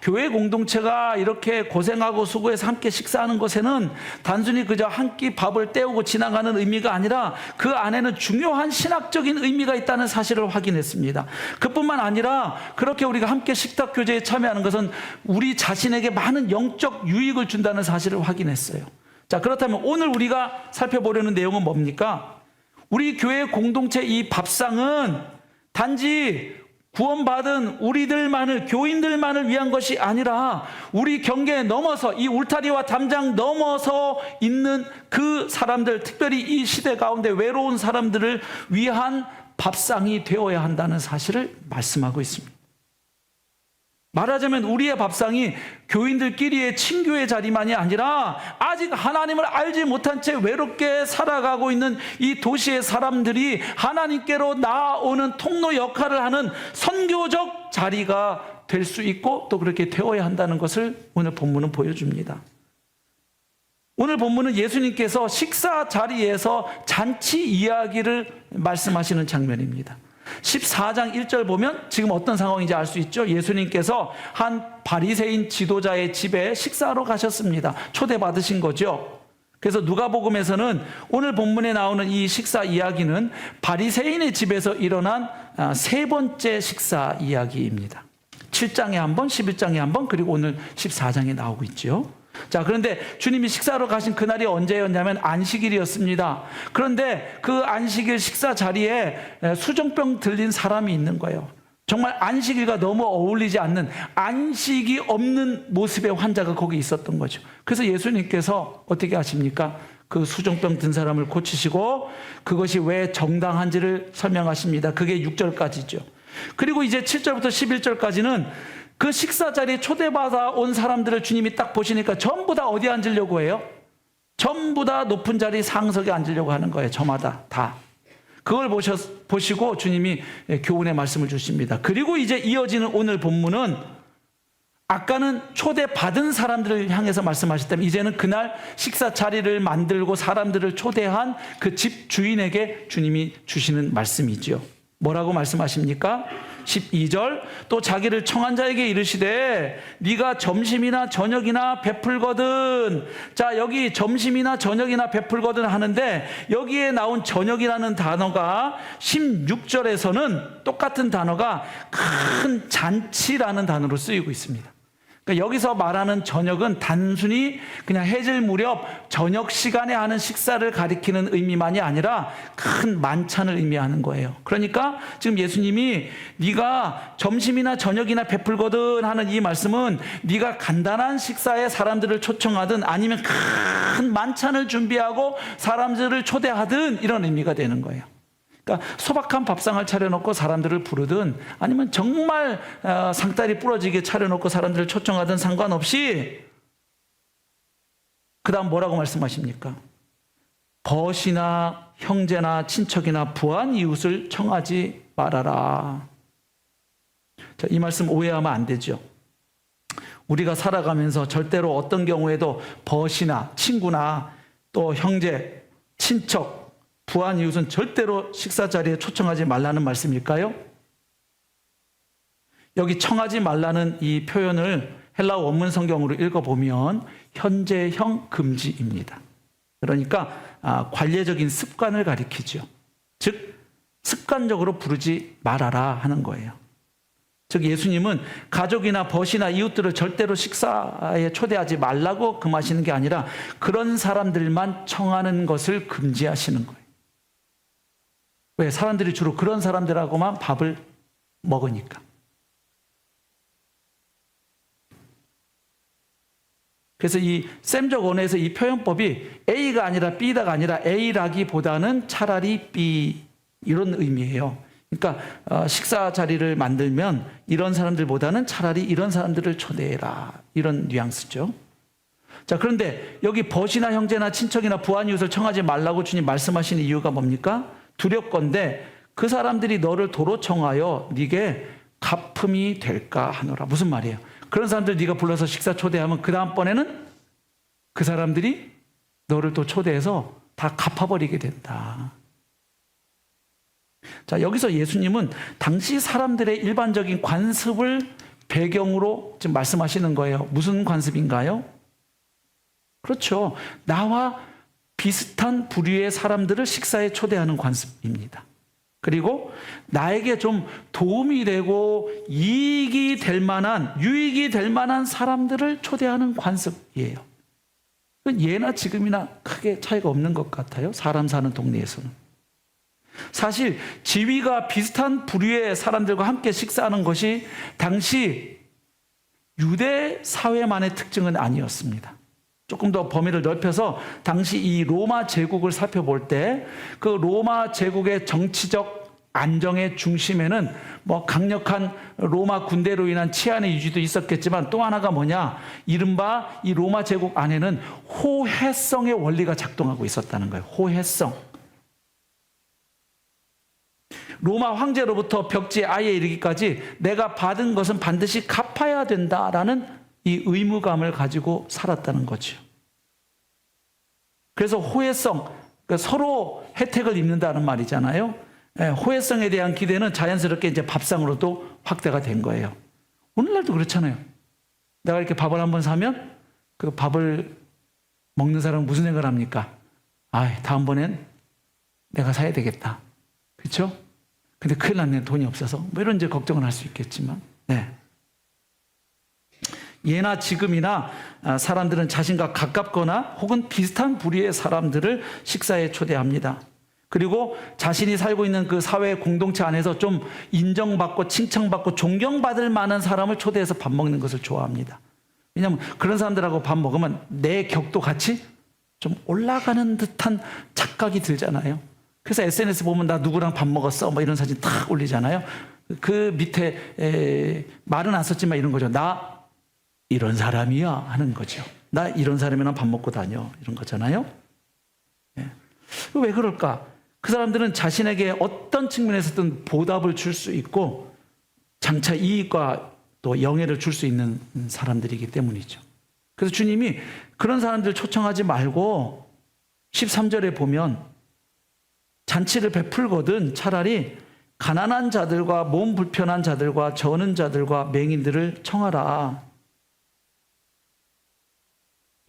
[SPEAKER 4] 교회 공동체가 이렇게 고생하고 수고해서 함께 식사하는 것에는 단순히 그저 한 끼 밥을 때우고 지나가는 의미가 아니라 그 안에는 중요한 신학적인 의미가 있다는 사실을 확인했습니다. 그뿐만 아니라 그렇게 우리가 함께 식탁 교제에 참여하는 것은 우리 자신에게 많은 영적 유익을 준다는 사실을 확인했어요. 자, 그렇다면 오늘 우리가 살펴보려는 내용은 뭡니까? 우리 교회 공동체 이 밥상은 단지 구원받은 우리들만을, 교인들만을 위한 것이 아니라 우리 경계에 넘어서, 이 울타리와 담장 넘어서 있는 그 사람들, 특별히 이 시대 가운데 외로운 사람들을 위한 밥상이 되어야 한다는 사실을 말씀하고 있습니다. 말하자면 우리의 밥상이 교인들끼리의 친교의 자리만이 아니라 아직 하나님을 알지 못한 채 외롭게 살아가고 있는 이 도시의 사람들이 하나님께로 나아오는 통로 역할을 하는 선교적 자리가 될 수 있고 또 그렇게 되어야 한다는 것을 오늘 본문은 보여줍니다. 오늘 본문은 예수님께서 식사 자리에서 잔치 이야기를 말씀하시는 장면입니다. 14장 1절 보면 지금 어떤 상황인지 알 수 있죠. 예수님께서 한 바리새인 지도자의 집에 식사하러 가셨습니다. 초대받으신 거죠. 그래서 누가복음에서는 오늘 본문에 나오는 이 식사 이야기는 바리새인의 집에서 일어난 세 번째 식사 이야기입니다. 7장에 한 번, 11장에 한 번, 그리고 오늘 14장에 나오고 있죠. 자, 그런데 주님이 식사하러 가신 그날이 언제였냐면 안식일이었습니다. 그런데 그 안식일 식사 자리에 수정병 들린 사람이 있는 거예요. 정말 안식일과 너무 어울리지 않는, 안식이 없는 모습의 환자가 거기 있었던 거죠. 그래서 예수님께서 어떻게 하십니까? 그 수정병 든 사람을 고치시고 그것이 왜 정당한지를 설명하십니다. 그게 6절까지죠. 그리고 이제 7절부터 11절까지는 그 식사 자리에 초대받아 온 사람들을 주님이 딱 보시니까 전부 다 어디 앉으려고 해요? 전부 다 높은 자리 상석에 앉으려고 하는 거예요. 저마다 다. 그걸 보시고 주님이 교훈의 말씀을 주십니다. 그리고 이제 이어지는 오늘 본문은 아까는 초대받은 사람들을 향해서 말씀하셨다면 이제는 그날 식사 자리를 만들고 사람들을 초대한 그 집 주인에게 주님이 주시는 말씀이지요. 뭐라고 말씀하십니까? 12절, 또 자기를 청한 자에게 이르시되 네가 점심이나 저녁이나 베풀거든. 자, 여기 점심이나 저녁이나 베풀거든 하는데 여기에 나온 저녁이라는 단어가 16절에서는 똑같은 단어가 큰 잔치라는 단어로 쓰이고 있습니다. 그러니까 여기서 말하는 저녁은 단순히 그냥 해질 무렵 저녁 시간에 하는 식사를 가리키는 의미만이 아니라 큰 만찬을 의미하는 거예요. 그러니까 지금 예수님이 네가 점심이나 저녁이나 베풀거든 하는 이 말씀은 네가 간단한 식사에 사람들을 초청하든 아니면 큰 만찬을 준비하고 사람들을 초대하든 이런 의미가 되는 거예요. 그러니까 소박한 밥상을 차려놓고 사람들을 부르든 아니면 정말 상다리 부러지게 차려놓고 사람들을 초청하든 상관없이 그 다음 뭐라고 말씀하십니까? 벗이나 형제나 친척이나 부한 이웃을 청하지 말아라. 자, 이 말씀 오해하면 안 되죠. 우리가 살아가면서 절대로 어떤 경우에도 벗이나 친구나 또 형제, 친척, 부한 이웃은 절대로 식사 자리에 초청하지 말라는 말씀일까요? 여기 청하지 말라는 이 표현을 헬라어 원문 성경으로 읽어보면 현재형 금지입니다. 그러니까 관례적인 습관을 가리키죠. 즉 습관적으로 부르지 말아라 하는 거예요. 즉 예수님은 가족이나 벗이나 이웃들을 절대로 식사에 초대하지 말라고 금하시는 게 아니라 그런 사람들만 청하는 것을 금지하시는 거예요. 왜? 사람들이 주로 그런 사람들하고만 밥을 먹으니까. 그래서 이 샘적 원에서 이 표현법이 A가 아니라 B다가 아니라 A라기보다는 차라리 B 이런 의미예요. 그러니까 식사 자리를 만들면 이런 사람들보다는 차라리 이런 사람들을 초대해라 이런 뉘앙스죠. 자, 그런데 여기 벗이나 형제나 친척이나 부한 이웃을 청하지 말라고 주님 말씀하시는 이유가 뭡니까? 두렵건대 그 사람들이 너를 도로 청하여 네게 갚음이 될까 하노라. 무슨 말이에요? 그런 사람들 네가 불러서 식사 초대하면 그 다음번에는 그 사람들이 너를 또 초대해서 다 갚아버리게 된다. 자, 여기서 예수님은 당시 사람들의 일반적인 관습을 배경으로 지금 말씀하시는 거예요. 무슨 관습인가요? 그렇죠. 나와 비슷한 부류의 사람들을 식사에 초대하는 관습입니다. 그리고 나에게 좀 도움이 되고 유익이 될 만한 사람들을 초대하는 관습이에요. 예나 지금이나 크게 차이가 없는 것 같아요. 사람 사는 동네에서는. 사실 지위가 비슷한 부류의 사람들과 함께 식사하는 것이 당시 유대 사회만의 특징은 아니었습니다. 조금 더 범위를 넓혀서 당시 이 로마 제국을 살펴볼 때 그 로마 제국의 정치적 안정의 중심에는 뭐 강력한 로마 군대로 인한 치안의 유지도 있었겠지만 또 하나가 뭐냐? 이른바 이 로마 제국 안에는 호혜성의 원리가 작동하고 있었다는 거예요. 호혜성. 로마 황제로부터 벽지에 아예 이르기까지 내가 받은 것은 반드시 갚아야 된다라는 이 의무감을 가지고 살았다는 거죠. 그래서 호혜성, 그러니까 서로 혜택을 입는다는 말이잖아요. 호혜성에 대한 기대는 자연스럽게 이제 밥상으로도 확대가 된 거예요. 오늘날도 그렇잖아요. 내가 이렇게 밥을 한번 사면 그 밥을 먹는 사람은 무슨 생각을 합니까? 다음번엔 내가 사야 되겠다. 그렇죠? 근데 큰일 났네, 돈이 없어서. 뭐 이런 이제 걱정을 할 수 있겠지만. 네. 예나 지금이나 사람들은 자신과 가깝거나 혹은 비슷한 부류의 사람들을 식사에 초대합니다. 그리고 자신이 살고 있는 그 사회 공동체 안에서 좀 인정받고 칭찬받고 존경받을 만한 사람을 초대해서 밥 먹는 것을 좋아합니다. 왜냐하면 그런 사람들하고 밥 먹으면 내 격도 같이 좀 올라가는 듯한 착각이 들잖아요. 그래서 SNS 보면 나 누구랑 밥 먹었어 뭐 이런 사진 탁 올리잖아요. 그 밑에 말은 안 썼지만 이런 거죠. 나 이런 사람이야 하는 거죠. 나 이런 사람이랑 밥 먹고 다녀 이런 거잖아요. 네. 왜 그럴까? 그 사람들은 자신에게 어떤 측면에서든 보답을 줄 수 있고 장차 이익과 또 영예를 줄 수 있는 사람들이기 때문이죠. 그래서 주님이 그런 사람들 초청하지 말고 13절에 보면 잔치를 베풀거든 차라리 가난한 자들과 몸 불편한 자들과 저는 자들과 맹인들을 청하라.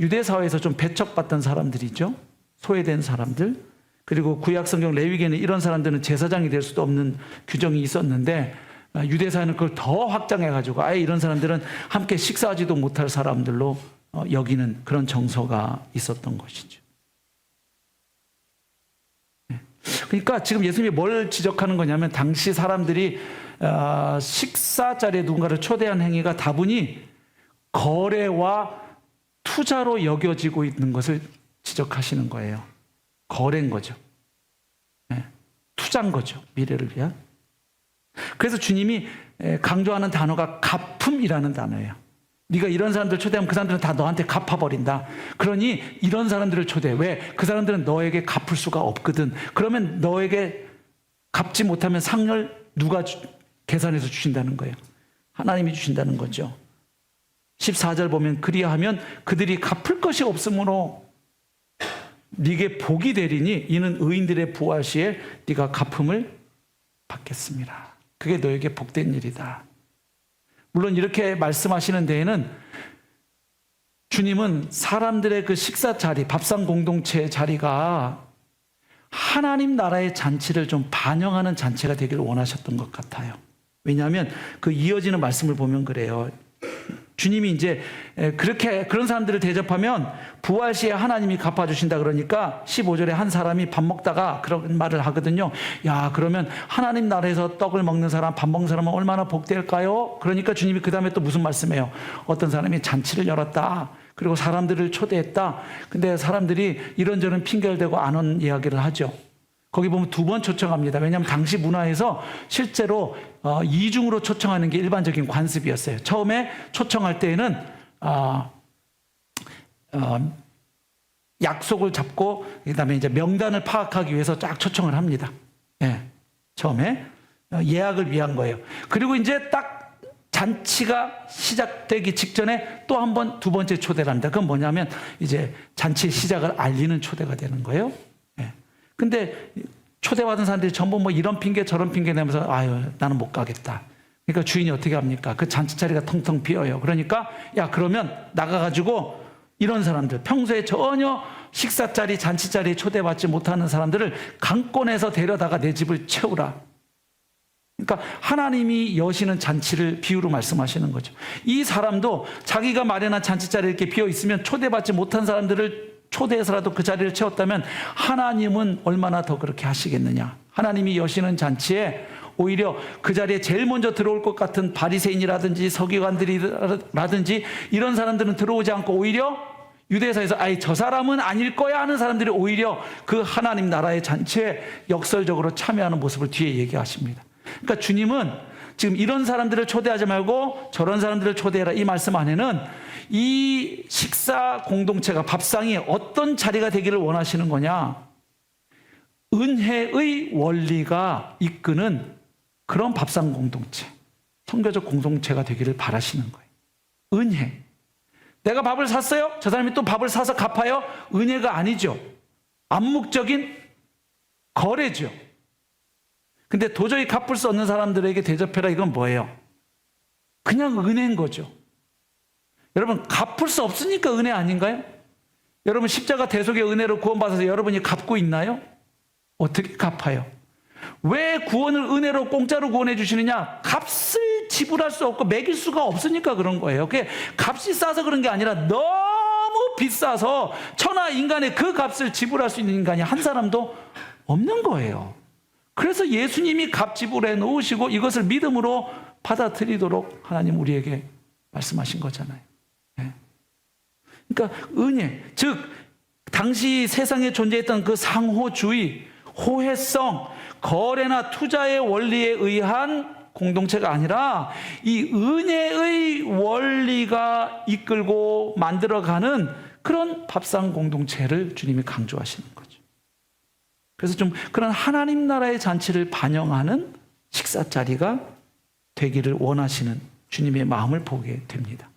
[SPEAKER 4] 유대 사회에서 좀 배척받던 사람들이죠. 소외된 사람들. 그리고 구약 성경 레위기에는 이런 사람들은 제사장이 될 수도 없는 규정이 있었는데 유대 사회는 그걸 더 확장해 가지고 아예 이런 사람들은 함께 식사하지도 못할 사람들로 여기는 그런 정서가 있었던 것이죠. 그러니까 지금 예수님이 뭘 지적하는 거냐면 당시 사람들이 식사 자리에 누군가를 초대한 행위가 다분히 거래와 투자로 여겨지고 있는 것을 지적하시는 거예요. 거래인 거죠. 투자인 거죠. 미래를 위한. 그래서 주님이 강조하는 단어가 갚음이라는 단어예요. 네가 이런 사람들 초대하면 그 사람들은 다 너한테 갚아버린다. 그러니 이런 사람들을 초대해. 왜? 그 사람들은 너에게 갚을 수가 없거든. 그러면 너에게 갚지 못하면 상을 누가 계산해서 주신다는 거예요? 하나님이 주신다는 거죠. 14절 보면 그리하면 그들이 갚을 것이 없으므로 네게 복이 되리니 이는 의인들의 부활 시에 네가 갚음을 받겠습니다. 그게 너에게 복된 일이다. 물론 이렇게 말씀하시는 데에는 주님은 사람들의 그 식사 자리, 밥상 공동체의 자리가 하나님 나라의 잔치를 좀 반영하는 잔치가 되기를 원하셨던 것 같아요. 왜냐하면 그 이어지는 말씀을 보면 그래요. 주님이 이제 그런 사람들을 대접하면 부활 시에 하나님이 갚아주신다 그러니까 15절에 한 사람이 밥 먹다가 그런 말을 하거든요. 야, 그러면 하나님 나라에서 떡을 먹는 사람, 밥 먹는 사람은 얼마나 복될까요? 그러니까 주님이 그 다음에 또 무슨 말씀해요? 어떤 사람이 잔치를 열었다. 그리고 사람들을 초대했다. 근데 사람들이 이런저런 핑계를 대고 안 온 이야기를 하죠. 거기 보면 2번 초청합니다. 왜냐하면 당시 문화에서 실제로 이중으로 초청하는 게 일반적인 관습이었어요. 처음에 초청할 때에는 약속을 잡고 그다음에 이제 명단을 파악하기 위해서 쫙 초청을 합니다. 예, 처음에 예약을 위한 거예요. 그리고 이제 딱 잔치가 시작되기 직전에 또 한 번, 2번째 초대를 합니다. 그건 뭐냐면 이제 잔치 시작을 알리는 초대가 되는 거예요. 근데 초대받은 사람들이 전부 뭐 이런 핑계 저런 핑계 내면서 아유 나는 못 가겠다. 그러니까 주인이 어떻게 합니까? 그 잔치 자리가 텅텅 비어요. 그러니까 야 그러면 나가가지고 이런 사람들 평소에 전혀 식사 자리 잔치 자리에 초대받지 못하는 사람들을 강권해서 데려다가 내 집을 채우라. 그러니까 하나님이 여시는 잔치를 비유로 말씀하시는 거죠. 이 사람도 자기가 마련한 잔치 자리에 이렇게 비어 있으면 초대받지 못한 사람들을 초대해서라도 그 자리를 채웠다면 하나님은 얼마나 더 그렇게 하시겠느냐. 하나님이 여시는 잔치에 오히려 그 자리에 제일 먼저 들어올 것 같은 바리새인이라든지 서기관들이라든지 이런 사람들은 들어오지 않고 오히려 유대사에서 아예 저 사람은 아닐 거야 하는 사람들이 오히려 그 하나님 나라의 잔치에 역설적으로 참여하는 모습을 뒤에 얘기하십니다. 그러니까 주님은 지금 이런 사람들을 초대하지 말고 저런 사람들을 초대해라 이 말씀 안에는 이 식사 공동체가 밥상이 어떤 자리가 되기를 원하시는 거냐? 은혜의 원리가 이끄는 그런 밥상 공동체, 선교적 공동체가 되기를 바라시는 거예요. 은혜. 내가 밥을 샀어요? 저 사람이 또 밥을 사서 갚아요? 은혜가 아니죠. 암묵적인 거래죠. 근데 도저히 갚을 수 없는 사람들에게 대접해라 이건 뭐예요? 그냥 은혜인 거죠. 여러분 갚을 수 없으니까 은혜 아닌가요? 여러분 십자가 대속의 은혜로 구원받아서 여러분이 갚고 있나요? 어떻게 갚아요? 왜 구원을 은혜로 공짜로 구원해 주시느냐? 값을 지불할 수 없고 매길 수가 없으니까 그런 거예요. 그게 값이 싸서 그런 게 아니라 너무 비싸서 천하 인간의 그 값을 지불할 수 있는 인간이 한 사람도 없는 거예요. 그래서 예수님이 값 지불해 놓으시고 이것을 믿음으로 받아들이도록 하나님 우리에게 말씀하신 거잖아요. 그러니까 은혜, 즉 당시 세상에 존재했던 그 상호주의, 호혜성, 거래나 투자의 원리에 의한 공동체가 아니라 이 은혜의 원리가 이끌고 만들어가는 그런 밥상 공동체를 주님이 강조하시는 거죠. 그래서 좀 그런 하나님 나라의 잔치를 반영하는 식사 자리가 되기를 원하시는 주님의 마음을 보게 됩니다.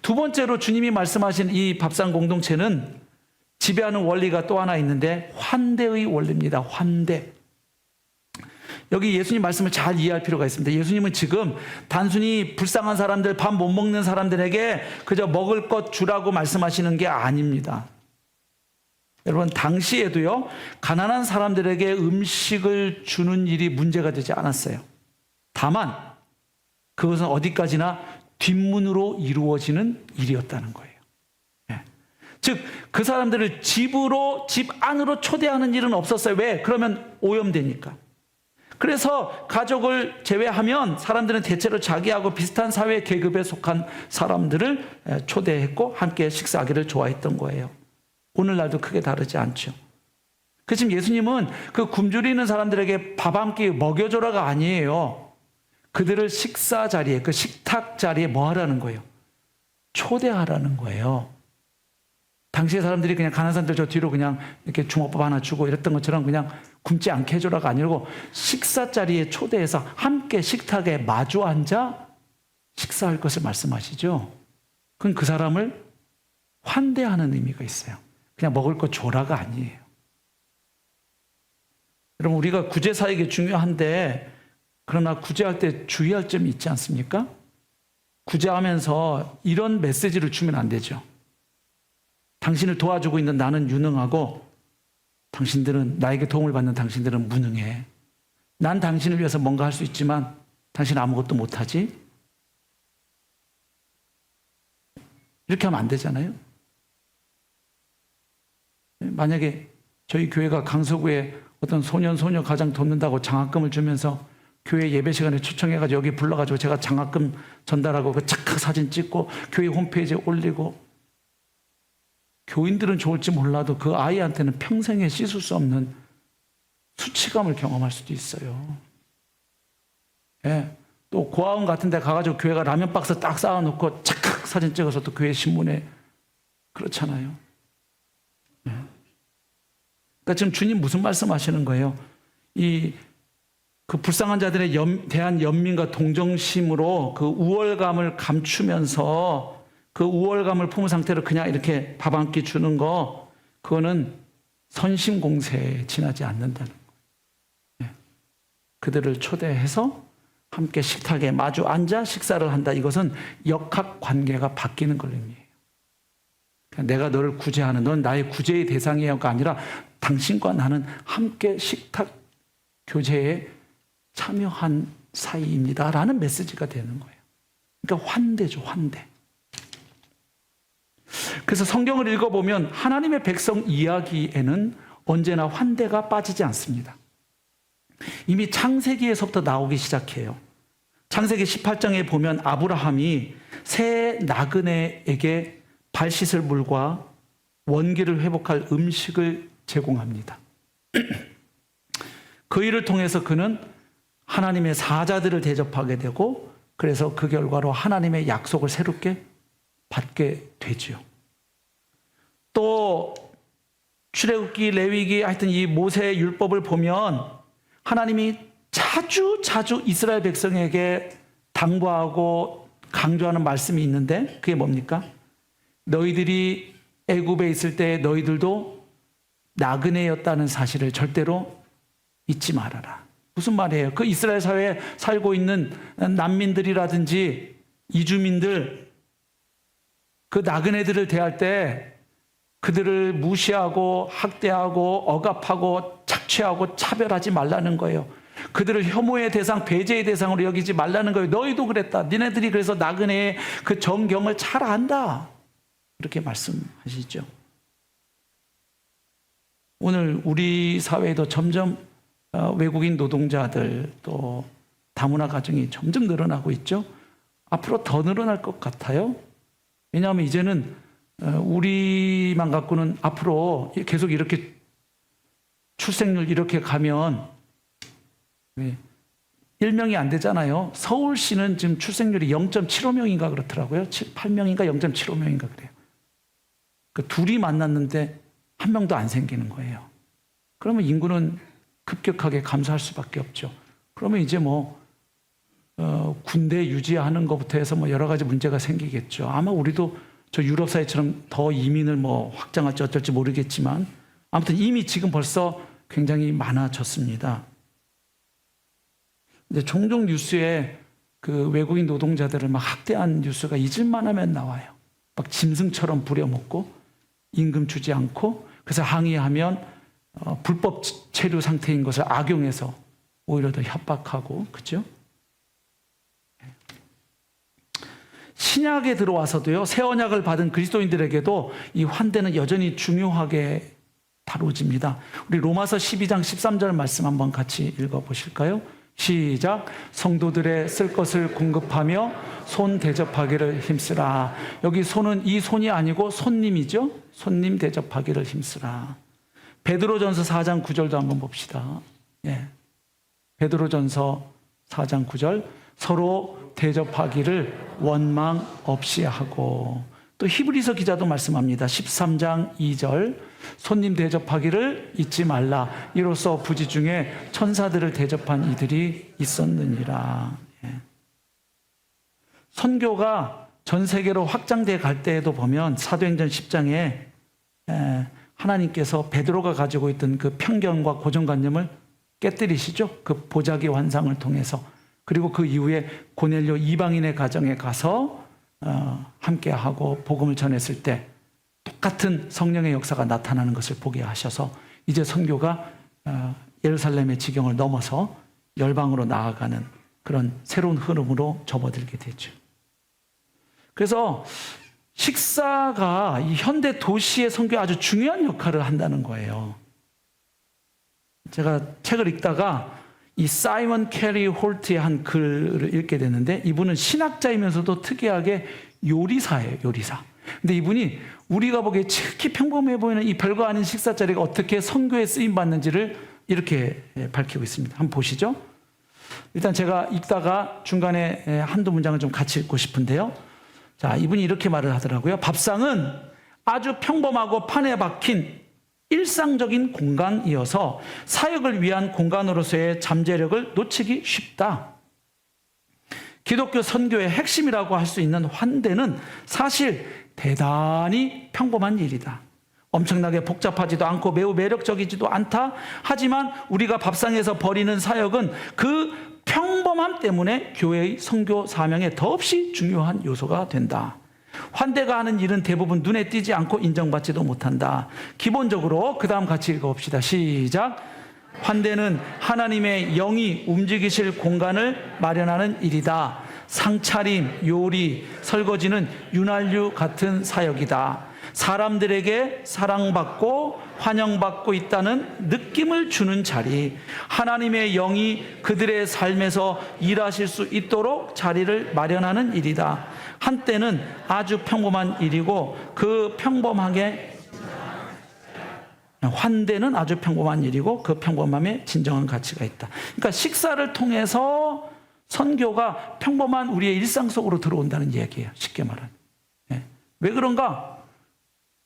[SPEAKER 4] 2번째로 주님이 말씀하신 이 밥상 공동체는 지배하는 원리가 또 하나 있는데 환대의 원리입니다. 환대. 여기 예수님 말씀을 잘 이해할 필요가 있습니다. 예수님은 지금 단순히 불쌍한 사람들, 밥 못 먹는 사람들에게 그저 먹을 것 주라고 말씀하시는 게 아닙니다. 여러분 당시에도요 가난한 사람들에게 음식을 주는 일이 문제가 되지 않았어요. 다만 그것은 어디까지나 뒷문으로 이루어지는 일이었다는 거예요. 즉 그 사람들을 집으로 집 안으로 초대하는 일은 없었어요. 왜? 그러면 오염되니까. 그래서 가족을 제외하면 사람들은 대체로 자기하고 비슷한 사회 계급에 속한 사람들을 초대했고 함께 식사하기를 좋아했던 거예요. 오늘날도 크게 다르지 않죠. 그 지금 예수님은 그 굶주리는 사람들에게 밥 한 끼 먹여줘라가 아니에요. 그들을 식사 자리에, 그 식탁 자리에 뭐 하라는 거예요? 초대하라는 거예요. 당시의 사람들이 그냥 가난한 사람들 저 뒤로 그냥 이렇게 주먹밥 하나 주고 이랬던 것처럼 그냥 굶지 않게 해줘라가 아니고 식사 자리에 초대해서 함께 식탁에 마주 앉아 식사할 것을 말씀하시죠. 그건 그 사람을 환대하는 의미가 있어요. 그냥 먹을 거 줘라가 아니에요. 여러분, 우리가 구제사에게 중요한데, 그러나 구제할 때 주의할 점이 있지 않습니까? 구제하면서 이런 메시지를 주면 안 되죠. 당신을 도와주고 있는 나는 유능하고 당신들은, 나에게 도움을 받는 당신들은 무능해. 난 당신을 위해서 뭔가 할 수 있지만 당신 아무것도 못하지? 이렇게 하면 안 되잖아요. 만약에 저희 교회가 강서구에 어떤 소년, 소녀 가정 돕는다고 장학금을 주면서 교회 예배 시간에 초청해가지고 여기 불러가지고 제가 장학금 전달하고 그 착각 사진 찍고 교회 홈페이지에 올리고, 교인들은 좋을지 몰라도 그 아이한테는 평생에 씻을 수 없는 수치감을 경험할 수도 있어요. 예. 또 고아원 같은 데 가가지고 교회가 라면 박스 딱 쌓아놓고 착각 사진 찍어서 또 교회 신문에, 그렇잖아요. 예. 그러니까 지금 주님 무슨 말씀하시는 거예요? 그 불쌍한 자들에 대한 연민과 동정심으로 그 우월감을 감추면서 그 우월감을 품은 상태로 그냥 이렇게 밥 한 끼 주는 거, 그거는 선심공세에 지나지 않는다는 거예요. 그들을 초대해서 함께 식탁에 마주 앉아 식사를 한다. 이것은 역학관계가 바뀌는 걸 의미해요. 내가 너를 구제하는, 넌 나의 구제의 대상이야가 아니라 당신과 나는 함께 식탁 교제에 참여한 사이입니다 라는 메시지가 되는 거예요. 그러니까 환대죠, 환대. 그래서 성경을 읽어보면 하나님의 백성 이야기에는 언제나 환대가 빠지지 않습니다. 이미 창세기에서부터 나오기 시작해요. 창세기 18장에 보면 아브라함이 새 나그네에게 발 씻을 물과 원기를 회복할 음식을 제공합니다. 그 일을 통해서 그는 하나님의 사자들을 대접하게 되고, 그래서 그 결과로 하나님의 약속을 새롭게 받게 되죠. 또 출애굽기, 레위기, 하여튼 이 모세의 율법을 보면 하나님이 자주 이스라엘 백성에게 당부하고 강조하는 말씀이 있는데, 그게 뭡니까? 너희들이 애굽에 있을 때 너희들도 나그네였다는 사실을 절대로 잊지 말아라. 무슨 말이에요? 그 이스라엘 사회에 살고 있는 난민들이라든지 이주민들, 그 나그네들을 대할 때 그들을 무시하고 학대하고 억압하고 착취하고 차별하지 말라는 거예요. 그들을 혐오의 대상, 배제의 대상으로 여기지 말라는 거예요. 너희도 그랬다. 니네들이 그래서 나그네의 그 정경을 잘 안다. 이렇게 말씀하시죠. 오늘 우리 사회에도 점점 외국인 노동자들, 또 다문화 가정이 점점 늘어나고 있죠. 앞으로 더 늘어날 것 같아요. 왜냐하면 이제는 우리만 갖고는 앞으로 계속 이렇게 출생률 이렇게 가면 1명이 안 되잖아요. 서울시는 지금 출생률이 0.75명인가 그렇더라고요. 8명인가 0.75명인가 그래요. 그 둘이 만났는데 한 명도 안 생기는 거예요. 그러면 인구는 급격하게 감소할 수밖에 없죠. 그러면 이제 군대 유지하는 것부터 해서 여러 가지 문제가 생기겠죠. 아마 우리도 저 유럽 사회처럼 더 이민을 확장할지 어쩔지 모르겠지만, 아무튼 이미 지금 벌써 굉장히 많아졌습니다. 근데 종종 뉴스에 그 외국인 노동자들을 막 학대한 뉴스가 잊을만 하면 나와요. 막 짐승처럼 부려먹고 임금 주지 않고, 그래서 항의하면 불법 체류 상태인 것을 악용해서 오히려 더 협박하고, 그렇죠? 신약에 들어와서도요, 새 언약을 받은 그리스도인들에게도 이 환대는 여전히 중요하게 다뤄집니다. 우리 로마서 12장 13절 말씀 한번 같이 읽어보실까요? 시작. 성도들의 쓸 것을 공급하며 손 대접하기를 힘쓰라. 여기 손은 이 손이 아니고 손님이죠. 손님 대접하기를 힘쓰라. 베드로전서 4장 9절도 한번 봅시다. 예. 베드로전서 4장 9절. 서로 대접하기를 원망 없이 하고. 또 히브리서 기자도 말씀합니다. 13장 2절. 손님 대접하기를 잊지 말라. 이로써 부지 중에 천사들을 대접한 이들이 있었느니라. 예. 선교가 전 세계로 확장돼 갈 때에도 보면 사도행전 10장에 하나님께서 베드로가 가지고 있던 그 편견과 고정관념을 깨뜨리시죠. 그 보자기 환상을 통해서. 그리고 그 이후에 고넬료 이방인의 가정에 가서 함께하고 복음을 전했을 때 똑같은 성령의 역사가 나타나는 것을 보게 하셔서 이제 선교가 예루살렘의 지경을 넘어서 열방으로 나아가는 그런 새로운 흐름으로 접어들게 되죠. 그래서 식사가 이 현대 도시의 선교에 아주 중요한 역할을 한다는 거예요. 제가 책을 읽다가 이 사이먼 캐리 홀트의 한 글을 읽게 됐는데 이분은 신학자이면서도 특이하게 요리사예요, 요리사. 근데 이분이 우리가 보기에 특히 평범해 보이는 이 별거 아닌 식사 자리가 어떻게 선교에 쓰임 받는지를 이렇게 밝히고 있습니다. 한번 보시죠. 일단 제가 읽다가 중간에 한두 문장을 좀 같이 읽고 싶은데요. 자, 이분이 이렇게 말을 하더라고요. 밥상은 아주 평범하고 판에 박힌 일상적인 공간이어서 사역을 위한 공간으로서의 잠재력을 놓치기 쉽다. 기독교 선교의 핵심이라고 할 수 있는 환대는 사실 대단히 평범한 일이다. 엄청나게 복잡하지도 않고 매우 매력적이지도 않다. 하지만 우리가 밥상에서 벌이는 사역은 그 평범함 때문에 교회의 선교 사명에 더없이 중요한 요소가 된다. 환대가 하는 일은 대부분 눈에 띄지 않고 인정받지도 못한다. 기본적으로 그 다음 같이 읽어봅시다. 시작. 환대는 하나님의 영이 움직이실 공간을 마련하는 일이다. 상차림, 요리, 설거지는 윤활유 같은 사역이다. 사람들에게 사랑받고 환영받고 있다는 느낌을 주는 자리, 하나님의 영이 그들의 삶에서 일하실 수 있도록 자리를 마련하는 일이다. 한때는 아주 평범한 일이고 그 평범하게 환대는 아주 평범한 일이고 그 평범함에 진정한 가치가 있다. 그러니까 식사를 통해서 선교가 평범한 우리의 일상 속으로 들어온다는 얘기예요. 쉽게 말하면. 왜 그런가?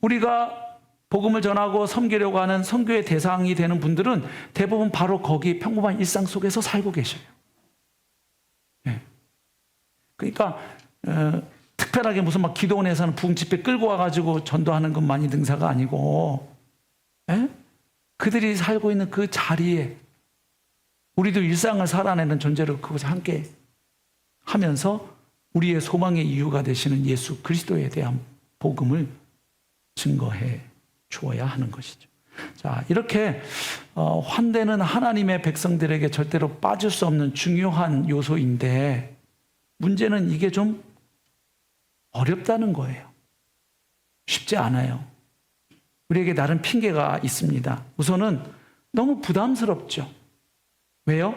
[SPEAKER 4] 우리가 복음을 전하고 섬기려고 하는 선교의 대상이 되는 분들은 대부분 바로 거기 평범한 일상 속에서 살고 계셔요. 그러니까 특별하게 무슨 막 기도원에서는 부흥집회 끌고 와가지고 전도하는 것만이 능사가 아니고 그들이 살고 있는 그 자리에 우리도 일상을 살아내는 존재로 그것을 함께 하면서 우리의 소망의 이유가 되시는 예수 그리스도에 대한 복음을 증거해 주어야 하는 것이죠. 자, 이렇게 환대는 하나님의 백성들에게 절대로 빠질 수 없는 중요한 요소인데 문제는 이게 좀 어렵다는 거예요. 쉽지 않아요. 우리에게 나름 핑계가 있습니다. 우선은 너무 부담스럽죠. 왜요?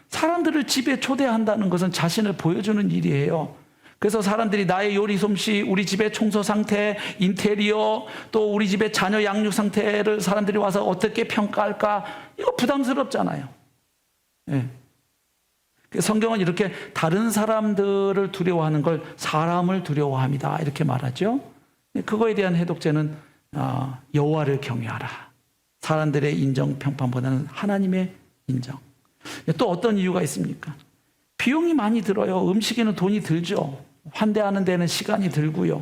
[SPEAKER 4] 사람들을 집에 초대한다는 것은 자신을 보여주는 일이에요. 그래서 사람들이 나의 요리 솜씨, 우리 집의 청소 상태, 인테리어, 또 우리 집의 자녀 양육 상태를 사람들이 와서 어떻게 평가할까? 이거 부담스럽잖아요. 성경은 이렇게 다른 사람들을 두려워하는 걸 사람을 두려워합니다. 이렇게 말하죠. 그거에 대한 해독제는 여호와를 경외하라. 사람들의 인정, 평판보다는 하나님의 인정. 또 어떤 이유가 있습니까? 비용이 많이 들어요. 음식에는 돈이 들죠. 환대하는 데는 시간이 들고요.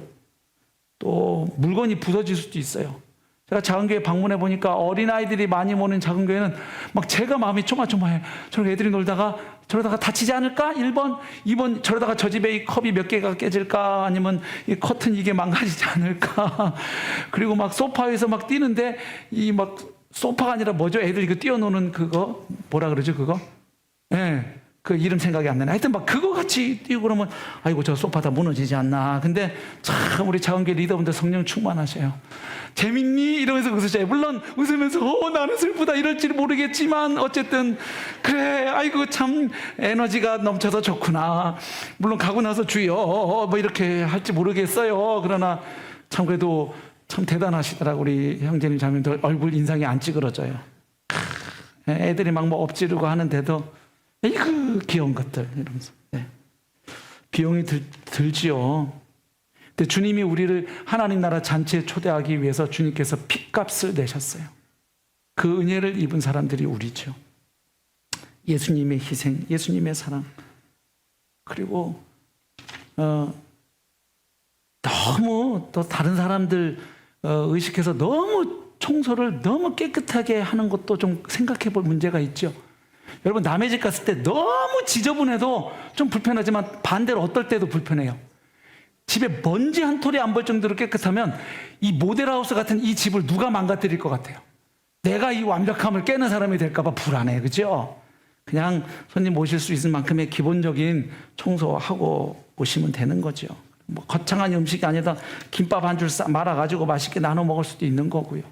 [SPEAKER 4] 또 물건이 부서질 수도 있어요. 제가 작은 교회 방문해 보니까 어린아이들이 많이 모는 작은 교회는 막 제가 마음이 조마조마해요. 저렇게 애들이 놀다가 저러다가 다치지 않을까? 1번, 2번 저러다가 저 집에 이 컵이 몇 개가 깨질까? 아니면 이 커튼 이게 망가지지 않을까? 그리고 막 소파에서 막 뛰는데 이 막 소파가 아니라 뭐죠? 애들 이거 뛰어노는 그거 뭐라 그러죠? 그거? 그 이름 생각이 안 나네. 하여튼 막 그거 같이 뛰고 그러면 아이고 저 소파 다 무너지지 않나. 근데 참 우리 작은교회 리더분들 성령 충만하셔요. 재밌니? 이러면서 웃으셔요. 물론 웃으면서 나는 슬프다 이럴지 모르겠지만 어쨌든 그래 아이고 참 에너지가 넘쳐서 좋구나. 물론 가고 나서 주여 뭐 이렇게 할지 모르겠어요. 그러나 참 그래도 참 대단하시더라고. 우리 형제님 자매들 얼굴 인상이 안 찌그러져요. 애들이 막 뭐 엎지르고 하는데도 이그 귀여운 것들 이러면서. 네. 비용이 들지요. 근데 주님이 우리를 하나님 나라 잔치에 초대하기 위해서 주님께서 핏값을 내셨어요. 그 은혜를 입은 사람들이 우리죠. 예수님의 희생, 예수님의 사랑. 그리고 너무 또 다른 사람들 의식해서 너무 청소를 너무 깨끗하게 하는 것도 좀 생각해 볼 문제가 있죠. 여러분, 남의 집 갔을 때 너무 지저분해도 좀 불편하지만 반대로 어떨 때도 불편해요. 집에 먼지 한 톨이 안 볼 정도로 깨끗하면 이 모델하우스 같은 이 집을 누가 망가뜨릴 것 같아요? 내가 이 완벽함을 깨는 사람이 될까 봐 불안해. 그죠? 그냥 손님 모실 수 있을 만큼의 기본적인 청소하고 오시면 되는 거죠. 뭐 거창한 음식이 아니다 김밥 한 줄 말아가지고 맛있게 나눠 먹을 수도 있는 거고요.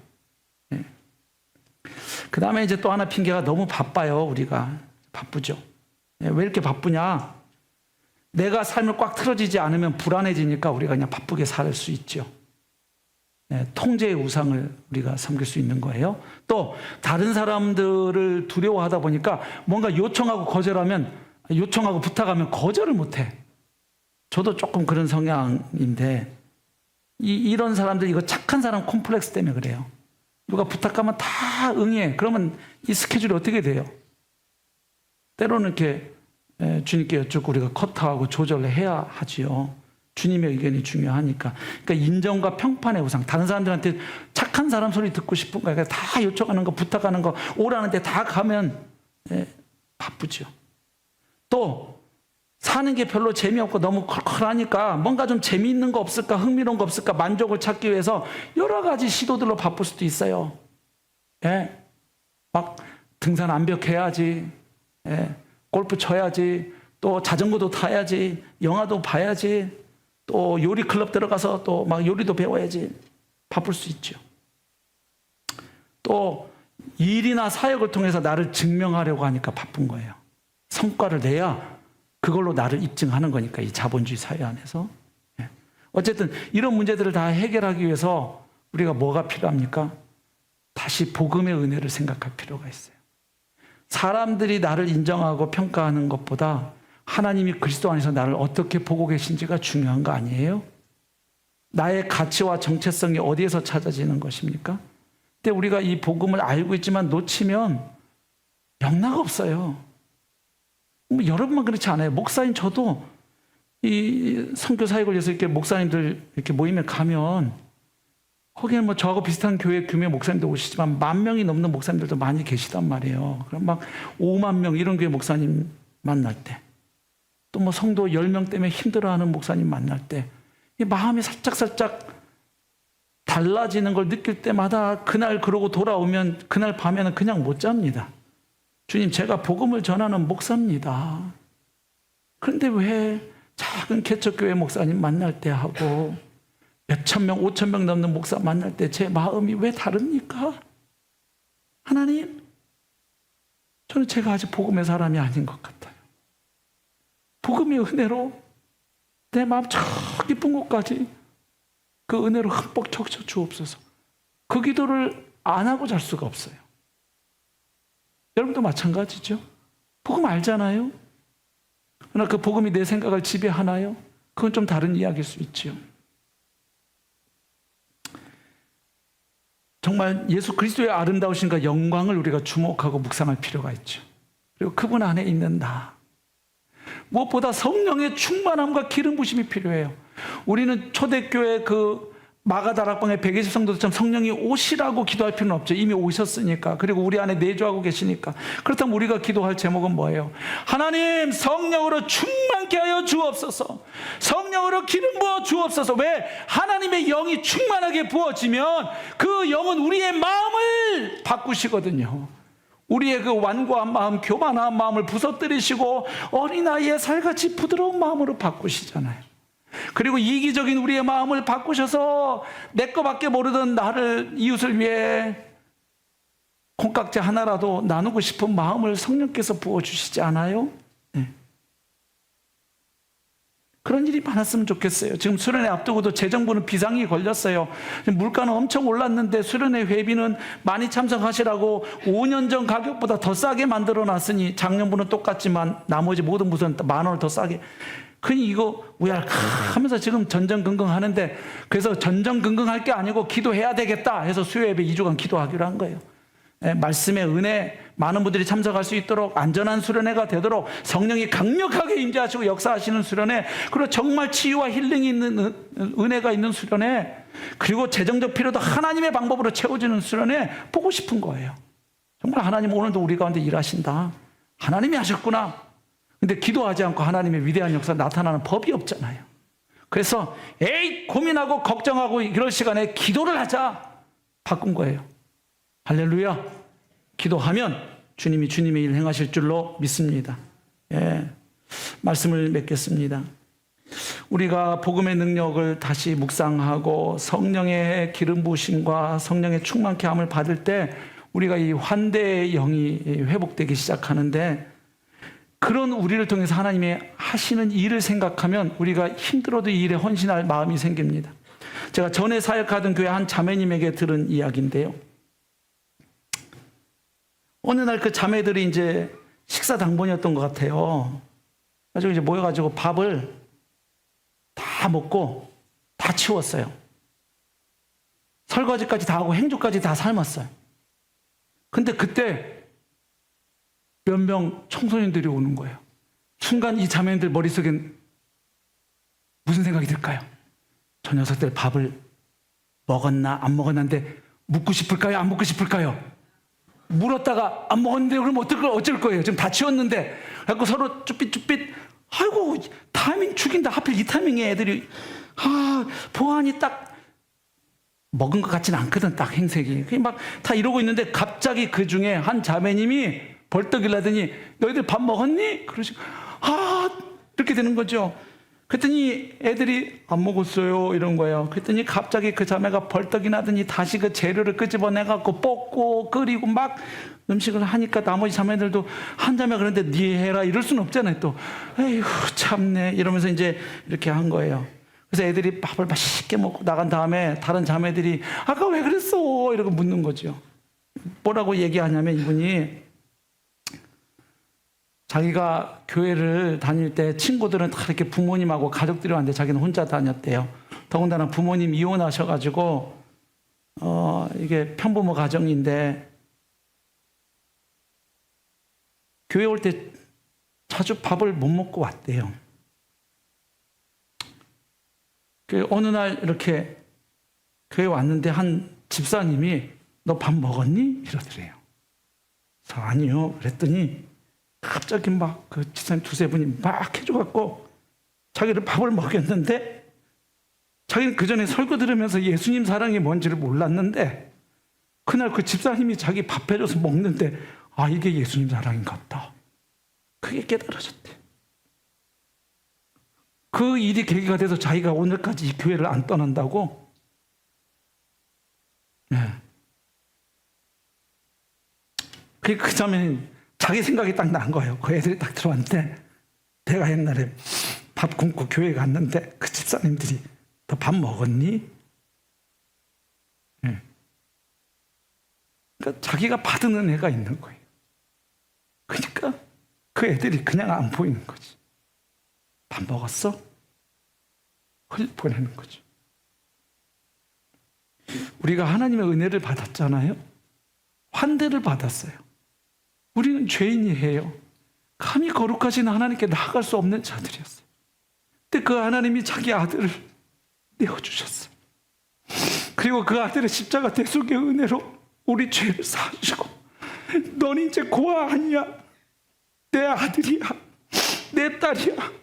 [SPEAKER 4] 네. 그 다음에 이제 또 하나 핑계가 너무 바빠요. 우리가 바쁘죠. 네. 왜 이렇게 바쁘냐? 내가 삶을 꽉 틀어지지 않으면 불안해지니까 우리가 그냥 바쁘게 살 수 있죠. 네, 통제의 우상을 우리가 섬길 수 있는 거예요. 또 다른 사람들을 두려워하다 보니까 뭔가 요청하고 거절하면, 요청하고 부탁하면 거절을 못해. 저도 조금 그런 성향인데 이런 사람들, 이거 착한 사람 콤플렉스 때문에 그래요. 누가 부탁하면 다 응해. 그러면 이 스케줄이 어떻게 돼요? 때로는 이렇게 주님께 여쭙고 우리가 커트하고 조절을 해야 하지요. 주님의 의견이 중요하니까. 그러니까 인정과 평판의 우상. 다른 사람들한테 착한 사람 소리 듣고 싶은 거야. 그러니까 다 요청하는 거, 부탁하는 거, 오라는데 다 가면 바쁘죠. 또 사는 게 별로 재미없고 너무 컬컬하니까 뭔가 좀 재미있는 거 없을까, 흥미로운 거 없을까, 만족을 찾기 위해서 여러 가지 시도들로 바쁠 수도 있어요. 예. 막 등산 암벽해야지, 예. 골프 쳐야지, 또 자전거도 타야지, 영화도 봐야지, 또 요리 클럽 들어가서 또 막 요리도 배워야지. 바쁠 수 있죠. 또 일이나 사역을 통해서 나를 증명하려고 하니까 바쁜 거예요. 성과를 내야 그걸로 나를 입증하는 거니까, 이 자본주의 사회 안에서. 어쨌든 이런 문제들을 다 해결하기 위해서 우리가 뭐가 필요합니까? 다시 복음의 은혜를 생각할 필요가 있어요. 사람들이 나를 인정하고 평가하는 것보다 하나님이 그리스도 안에서 나를 어떻게 보고 계신지가 중요한 거 아니에요? 나의 가치와 정체성이 어디에서 찾아지는 것입니까? 근데 우리가 이 복음을 알고 있지만 놓치면 영락 없어요. 뭐 여러분만 그렇지 않아요. 목사님 저도 이 선교 사역을 위해서 이렇게 목사님들 이렇게 모임에 가면 거기는 뭐 저하고 비슷한 교회 규모의 목사님도 오시지만 10,000명이 넘는 목사님들도 많이 계시단 말이에요. 그럼 막 5만 명 이런 교회 목사님 만날 때, 또 뭐 성도 10명 때문에 힘들어하는 목사님 만날 때, 이 마음이 살짝 달라지는 걸 느낄 때마다 그날 그러고 돌아오면 그날 밤에는 그냥 못 잡니다. 주님, 제가 복음을 전하는 목사입니다. 그런데 왜 작은 개척교회 목사님 만날 때 하고 몇천 명, 5,000명 넘는 목사 만날 때 제 마음이 왜 다릅니까? 하나님, 저는 제가 아직 복음의 사람이 아닌 것 같아요. 복음의 은혜로 내 마음 저 깊은 곳까지 그 은혜로 흠뻑 적셔 주옵소서. 그 기도를 안 하고 잘 수가 없어요. 여러분도 마찬가지죠. 복음 알잖아요. 그러나 그 복음이 내 생각을 지배하나요? 그건 좀 다른 이야기일 수 있죠. 정말 예수 그리스도의 아름다우신과 영광을 우리가 주목하고 묵상할 필요가 있죠. 그리고 그분 안에 있는 나, 무엇보다 성령의 충만함과 기름 부심이 필요해요. 우리는 초대교회 그 마가다락방의 120성도들처럼 성령이 오시라고 기도할 필요는 없죠. 이미 오셨으니까. 그리고 우리 안에 내주하고 계시니까. 그렇다면 우리가 기도할 제목은 뭐예요? 하나님, 성령으로 충만케 하여 주옵소서. 성령으로 기름 부어 주옵소서. 왜? 하나님의 영이 충만하게 부어지면 그 영은 우리의 마음을 바꾸시거든요. 우리의 그 완고한 마음, 교만한 마음을 부서뜨리시고 어린아이의 살같이 부드러운 마음으로 바꾸시잖아요. 그리고 이기적인 우리의 마음을 바꾸셔서 내 거밖에 모르던 나를, 이웃을 위해 콩깍지 하나라도 나누고 싶은 마음을 성령께서 부어주시지 않아요? 네. 그런 일이 많았으면 좋겠어요. 지금 수련회 앞두고도 재정부는 비상이 걸렸어요. 물가는 엄청 올랐는데 수련회 회비는 많이 참석하시라고 5년 전 가격보다 더 싸게 만들어 놨으니 작년부는 똑같지만 나머지 모든 부서는 10,000원을 더 싸게. 그니 이거 우야 하면서 지금 전전긍긍 하는데, 그래서 전전긍긍할 게 아니고 기도해야 되겠다 해서 수요예배 2주간 기도하기로 한 거예요. 말씀의 은혜 많은 분들이 참석할 수 있도록, 안전한 수련회가 되도록 성령이 강력하게 임재하시고 역사하시는 수련회, 그리고 정말 치유와 힐링이 있는 은혜가 있는 수련회, 그리고 재정적 필요도 하나님의 방법으로 채워지는 수련회 보고 싶은 거예요. 정말 하나님 오늘도 우리 가운데 일하신다, 하나님이 하셨구나. 근데 기도하지 않고 하나님의 위대한 역사 나타나는 법이 없잖아요. 그래서 고민하고 걱정하고 이럴 시간에 기도를 하자 바꾼 거예요. 할렐루야. 기도하면 주님이 주님의 일 행하실 줄로 믿습니다. 말씀을 맺겠습니다. 우리가 복음의 능력을 다시 묵상하고 성령의 기름 부으심과 성령의 충만케 함을 받을 때 우리가 이 환대의 영이 회복되기 시작하는데, 그런 우리를 통해서 하나님이 하시는 일을 생각하면 우리가 힘들어도 이 일에 헌신할 마음이 생깁니다. 제가 전에 사역하던 교회 한 자매님에게 들은 이야기인데요. 어느 날 그 자매들이 이제 식사 당번이었던 것 같아요. 가지고 이제 모여가지고 밥을 다 먹고 다 치웠어요. 설거지까지 다 하고 행주까지 다 삶았어요. 근데 그때 몇 명 청소년들이 오는 거예요. 순간 이 자매들 머릿속엔 무슨 생각이 들까요? 저 녀석들 밥을 먹었나 안 먹었나인데 묻고 싶을까요? 안 묻고 싶을까요? 물었다가 안 먹었는데 그럼 어쩔 거예요? 지금 다 치웠는데. 그래서 서로 쭈삣쭈삣, 아이고 타이밍 죽인다. 하필 이 타이밍에 애들이 보안이 딱 먹은 것 같지는 않거든. 딱 행색이 막 다 이러고 있는데 갑자기 그 중에 한 자매님이 벌떡 일어나더니 너희들 밥 먹었니? 그러시고 이렇게 되는 거죠. 그랬더니 애들이 안 먹었어요 이런 거예요. 그랬더니 갑자기 그 자매가 벌떡 일어나더니 다시 그 재료를 끄집어내갖고 볶고 끓이고 막 음식을 하니까 나머지 자매들도 한 자매 그런데 네 해라 이럴 수는 없잖아요. 또 에휴 참네 이러면서 이제 이렇게 한 거예요. 그래서 애들이 밥을 맛있게 먹고 나간 다음에 다른 자매들이 아까 왜 그랬어? 이러고 묻는 거죠. 뭐라고 얘기하냐면 이분이 자기가 교회를 다닐 때 친구들은 다 이렇게 부모님하고 가족들이 왔는데 자기는 혼자 다녔대요. 더군다나 부모님 이혼하셔가지고 이게 편부모 가정인데 교회 올 때 자주 밥을 못 먹고 왔대요. 어느 날 이렇게 교회 왔는데 한 집사님이 너 밥 먹었니? 이러더래요. 그래서 아니요. 그랬더니 갑자기 막 그 집사님 두세 분이 막 해줘갖고 자기를 밥을 먹였는데 자기는 그 전에 설교 들으면서 예수님 사랑이 뭔지를 몰랐는데 그날 그 집사님이 자기 밥 해줘서 먹는데 이게 예수님 사랑인가 보다. 그게 깨달아졌대. 그 일이 계기가 돼서 자기가 오늘까지 이 교회를 안 떠난다고. 그 자매는 자기 생각이 딱 난 거예요. 그 애들이 딱 들어왔는데 내가 옛날에 밥 굶고 교회 갔는데 그 집사님들이 너 밥 먹었니? 그러니까 자기가 받은 은혜가 있는 거예요. 그러니까 그 애들이 그냥 안 보이는 거지. 밥 먹었어? 보내는 거죠. 우리가 하나님의 은혜를 받았잖아요. 환대를 받았어요. 우리는 죄인이에요. 감히 거룩하신 하나님께 나아갈 수 없는 자들이었어요. 근데 그 하나님이 자기 아들을 내어주셨어요. 그리고 그 아들의 십자가 대속의 은혜로 우리 죄를 사하시고 넌 이제 고아 아니야. 내 아들이야. 내 딸이야.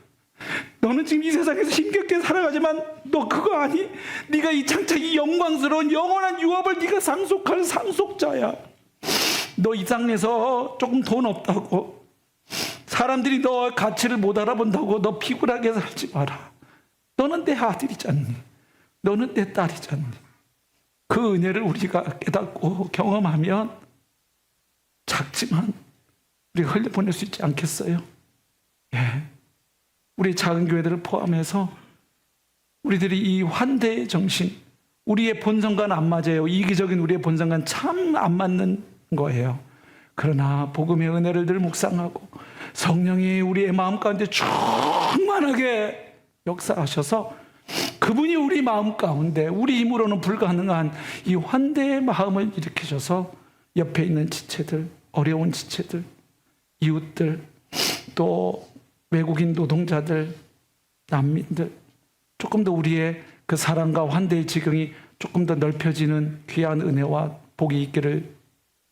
[SPEAKER 4] 너는 지금 이 세상에서 힘겹게 살아가지만 너 그거 아니? 네가 이 장차 이 영광스러운 영원한 유업을 네가 상속할 상속자야. 너 이 땅에서 조금 돈 없다고 사람들이 너 가치를 못 알아본다고 너 비굴하게 살지 마라. 너는 내 아들이잖니. 너는 내 딸이잖니. 그 은혜를 우리가 깨닫고 경험하면 작지만 우리가 흘려보낼 수 있지 않겠어요? 우리 우리 작은 교회들을 포함해서 우리들이 이 환대의 정신, 우리의 본성과는 안 맞아요. 이기적인 우리의 본성과는 참 안 맞는 거예요. 그러나 복음의 은혜를 늘 묵상하고 성령이 우리의 마음 가운데 충만하게 역사하셔서 그분이 우리 마음 가운데 우리 힘으로는 불가능한 이 환대의 마음을 일으키셔서 옆에 있는 지체들, 어려운 지체들, 이웃들, 또 외국인 노동자들, 난민들, 조금 더 우리의 그 사랑과 환대의 지경이 조금 더 넓혀지는 귀한 은혜와 복이 있기를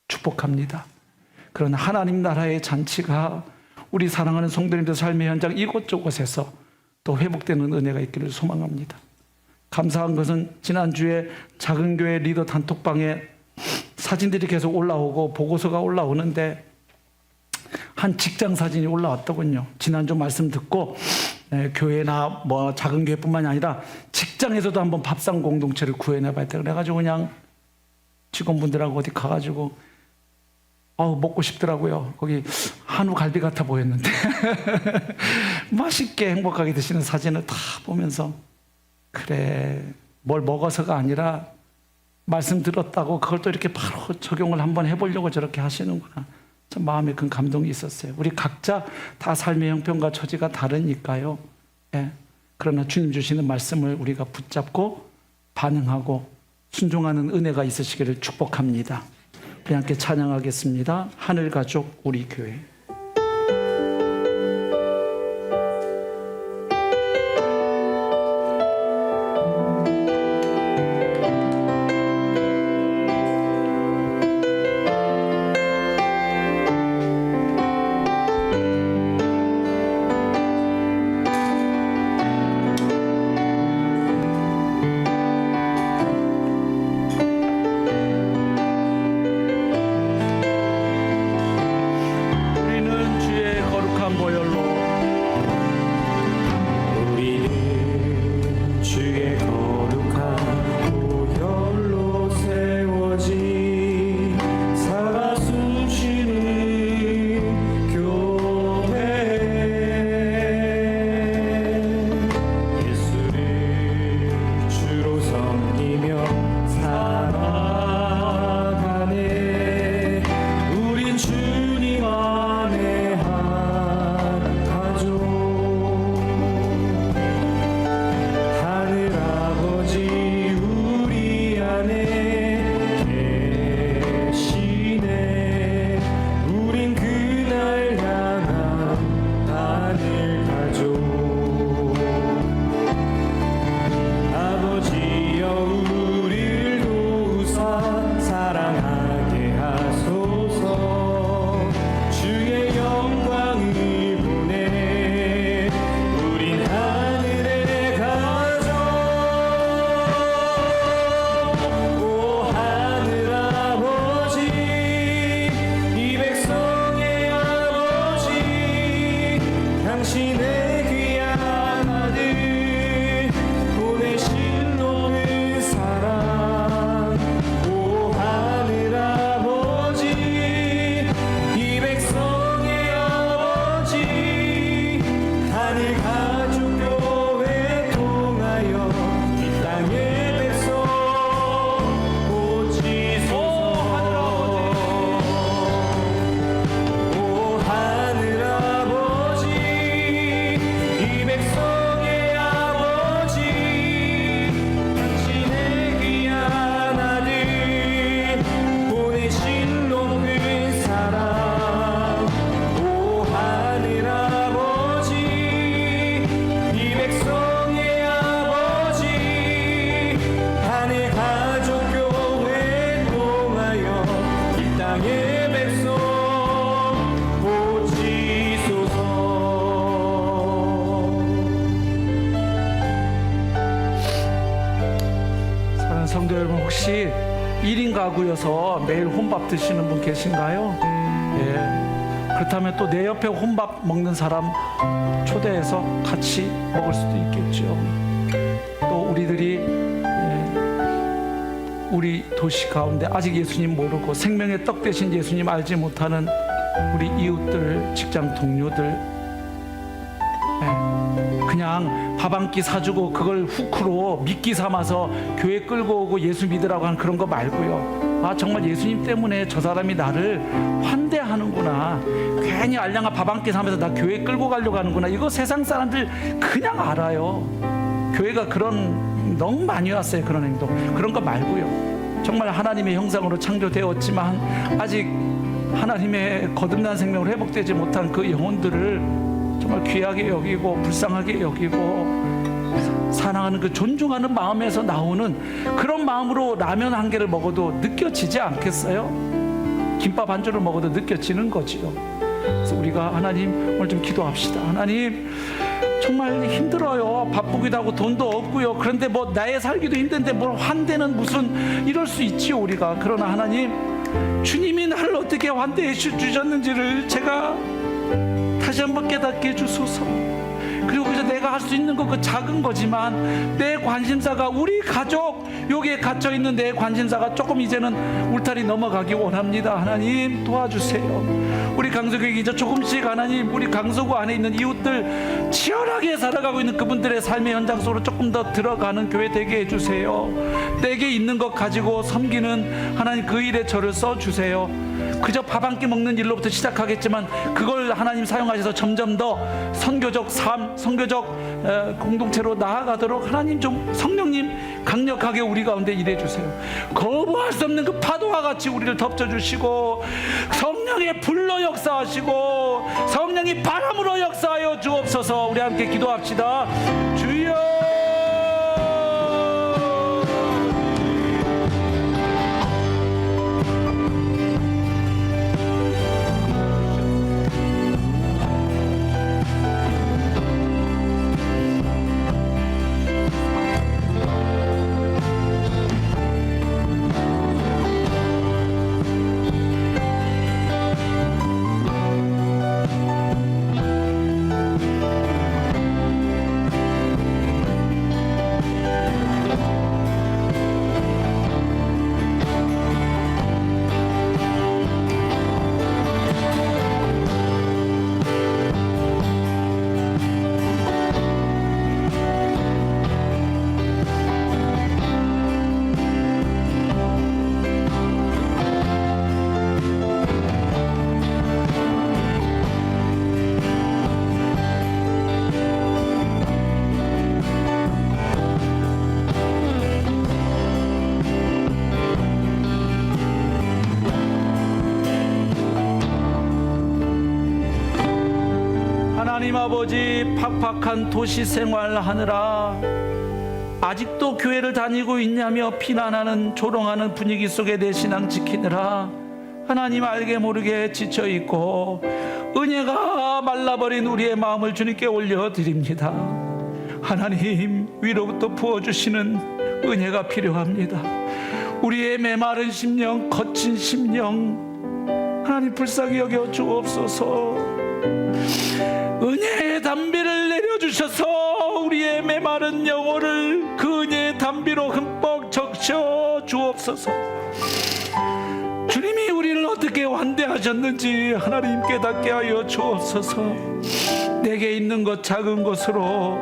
[SPEAKER 4] 축복합니다. 그러나 하나님 나라의 잔치가 우리 사랑하는 성도님들 삶의 현장 이곳저곳에서 또 회복되는 은혜가 있기를 소망합니다. 감사한 것은 지난주에 작은 교회 리더 단톡방에 사진들이 계속 올라오고 보고서가 올라오는데 한 직장 사진이 올라왔더군요. 지난주 말씀 듣고 교회나 뭐 작은 교회뿐만이 아니라 직장에서도 한번 밥상 공동체를 구해내봐야 돼. 그래가지고 그냥 직원분들하고 어디 가가지고 먹고 싶더라고요. 거기 한우 갈비 같아 보였는데 맛있게 행복하게 드시는 사진을 다 보면서 그래, 뭘 먹어서가 아니라 말씀 들었다고 그걸 또 이렇게 바로 적용을 한번 해보려고 저렇게 하시는구나. 참 마음에 큰 감동이 있었어요. 우리 각자 다 삶의 형편과 처지가 다르니까요. 예. 그러나 주님 주시는 말씀을 우리가 붙잡고 반응하고 순종하는 은혜가 있으시기를 축복합니다. 우리 함께 찬양하겠습니다. 하늘 가족 우리 교회. 성도 여러분, 혹시 1인 가구여서 매일 혼밥 드시는 분 계신가요? 예. 그렇다면 또 내 옆에 혼밥 먹는 사람 초대해서 같이 먹을 수도 있겠죠. 또 우리들이 우리 도시 가운데 아직 예수님 모르고 생명의 떡 되신 예수님 알지 못하는 우리 이웃들, 직장 동료들, 그냥 밥 한 끼 사주고 그걸 후크로 미끼 삼아서 교회 끌고 오고 예수 믿으라고 하는 그런 거 말고요. 아, 정말 예수님 때문에 저 사람이 나를 환대하는구나, 괜히 알량아 밥 한 끼 사면서 나 교회 끌고 가려고 하는구나, 이거 세상 사람들 그냥 알아요. 교회가 그런 너무 많이 왔어요. 그런 행동, 그런 거 말고요. 정말 하나님의 형상으로 창조되었지만 아직 하나님의 거듭난 생명으로 회복되지 못한 그 영혼들을 정말 귀하게 여기고 불쌍하게 여기고 사랑하는, 그 존중하는 마음에서 나오는 그런 마음으로 라면 한 개를 먹어도 느껴지지 않겠어요? 김밥 한 줄을 먹어도 느껴지는 거지요. 그래서 우리가 하나님 오늘 좀 기도합시다. 하나님, 정말 힘들어요. 바쁘기도 하고 돈도 없고요. 그런데 뭐 나의 살기도 힘든데 뭘 환대는 무슨, 이럴 수 있지요 우리가. 그러나 하나님, 주님이 나를 어떻게 환대해 주셨는지를 제가 다시 한번 깨닫게 해주소서. 그리고 그저 내가 할 수 있는 거 그 작은 거지만 내 관심사가, 우리 가족 여기에 갇혀있는 내 관심사가 조금 이제는 울타리 넘어가기 원합니다. 하나님 도와주세요. 우리 강서교회 이제 조금씩 하나님, 우리 강서구 안에 있는 이웃들 치열하게 살아가고 있는 그분들의 삶의 현장 속으로 조금 더 들어가는 교회 되게 해주세요. 내게 있는 것 가지고 섬기는 하나님 그 일에 저를 써주세요. 그저 밥 한 끼 먹는 일로부터 시작하겠지만 그걸 하나님 사용하셔서 점점 더 선교적 삶, 선교적 공동체로 나아가도록 하나님 좀 성령님 강력하게 우리 가운데 일해주세요. 거부할 수 없는 그 파도와 같이 우리를 덮쳐주시고 성령의 불로 역사하시고 성령이 바람으로 역사하여 주옵소서. 우리 함께 기도합시다. 주여, 하나님 아버지, 팍팍한 도시 생활하느라 아직도 교회를 다니고 있냐며 비난하는, 조롱하는 분위기 속에 내 신앙 지키느라 하나님 알게 모르게 지쳐있고 은혜가 말라버린 우리의 마음을 주님께 올려드립니다. 하나님, 위로부터 부어주시는 은혜가 필요합니다. 우리의 메마른 심령, 거친 심령 하나님 불쌍히 여겨 주옵소서. 은혜의 담비를 내려주셔서 우리의 메마른 영혼을 그 은혜의 담비로 흠뻑 적셔 주옵소서. 주님이 우리를 어떻게 환대하셨는지 하나님 깨닫게 하여 주옵소서. 내게 있는 것 작은 것으로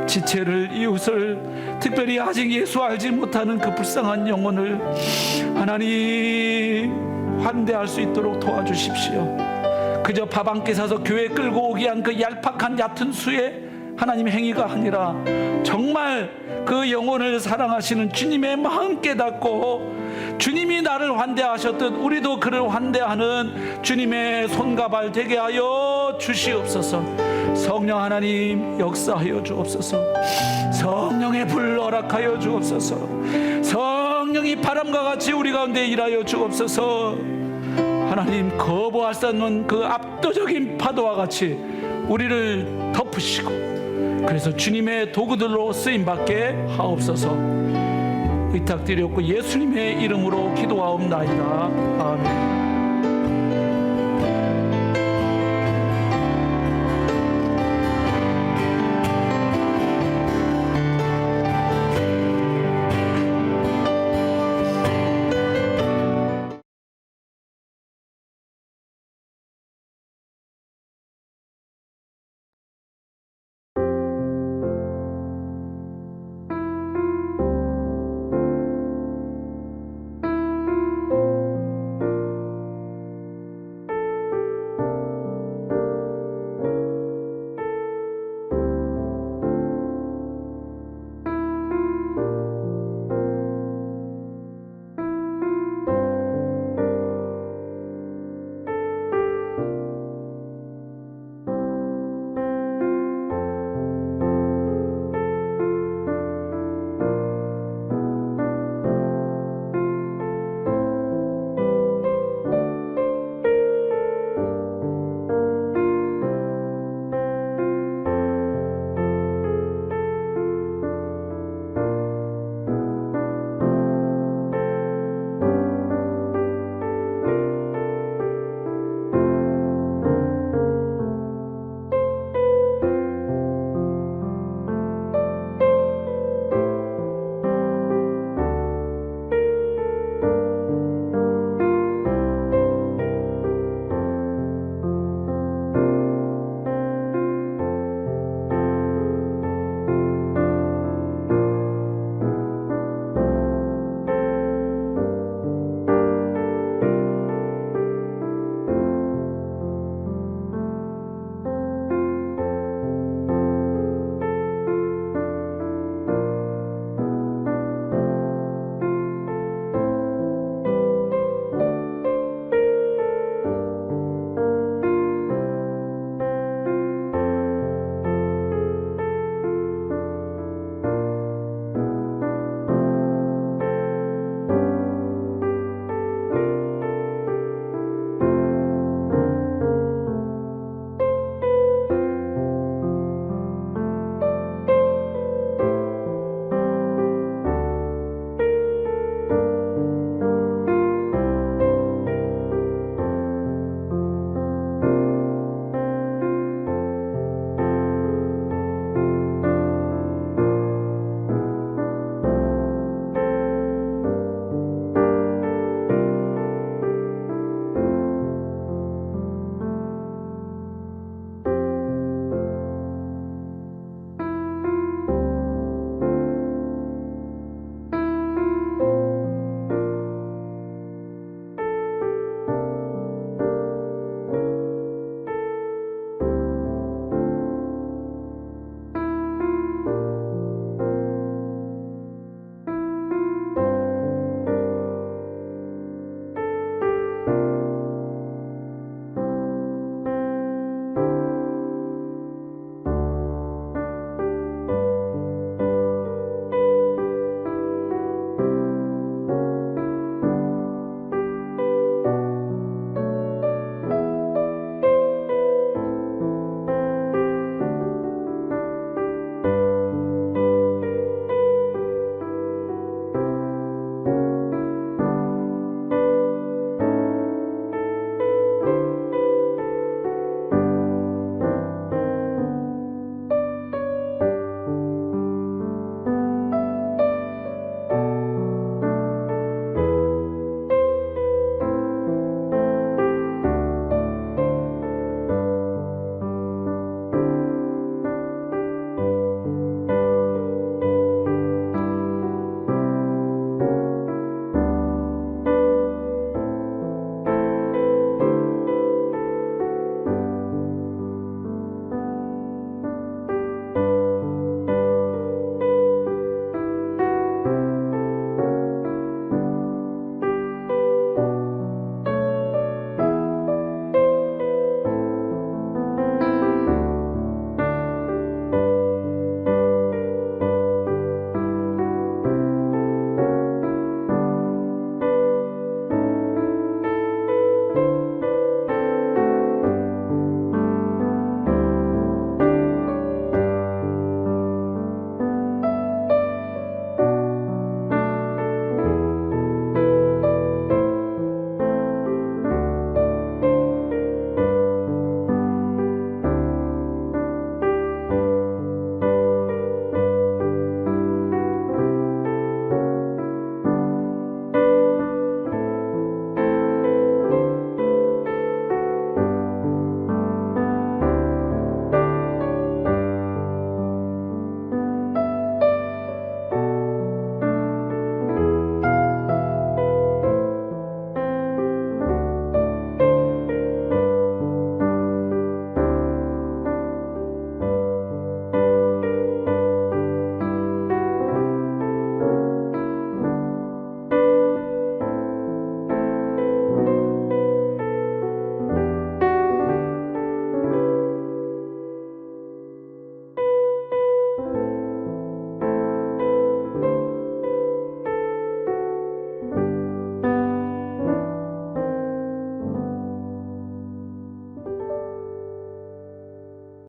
[SPEAKER 4] 지체를, 이웃을, 특별히 아직 예수 알지 못하는 그 불쌍한 영혼을 하나님 환대할 수 있도록 도와주십시오. 그저 밥 한 끼 사서 교회 끌고 오기 위한 그 얄팍한 얕은 수의 하나님 행위가 아니라 정말 그 영혼을 사랑하시는 주님의 마음 깨닫고 주님이 나를 환대하셨듯 우리도 그를 환대하는 주님의 손과 발 되게 하여 주시옵소서. 성령 하나님 역사하여 주옵소서. 성령의 불 허락하여 주옵소서. 성령이 바람과 같이 우리 가운데 일하여 주옵소서. 하나님, 거부할 수 없는 그 압도적인 파도와 같이 우리를 덮으시고 그래서 주님의 도구들로 쓰임받게 하옵소서. 의탁드렸고 예수님의 이름으로 기도하옵나이다. 아멘.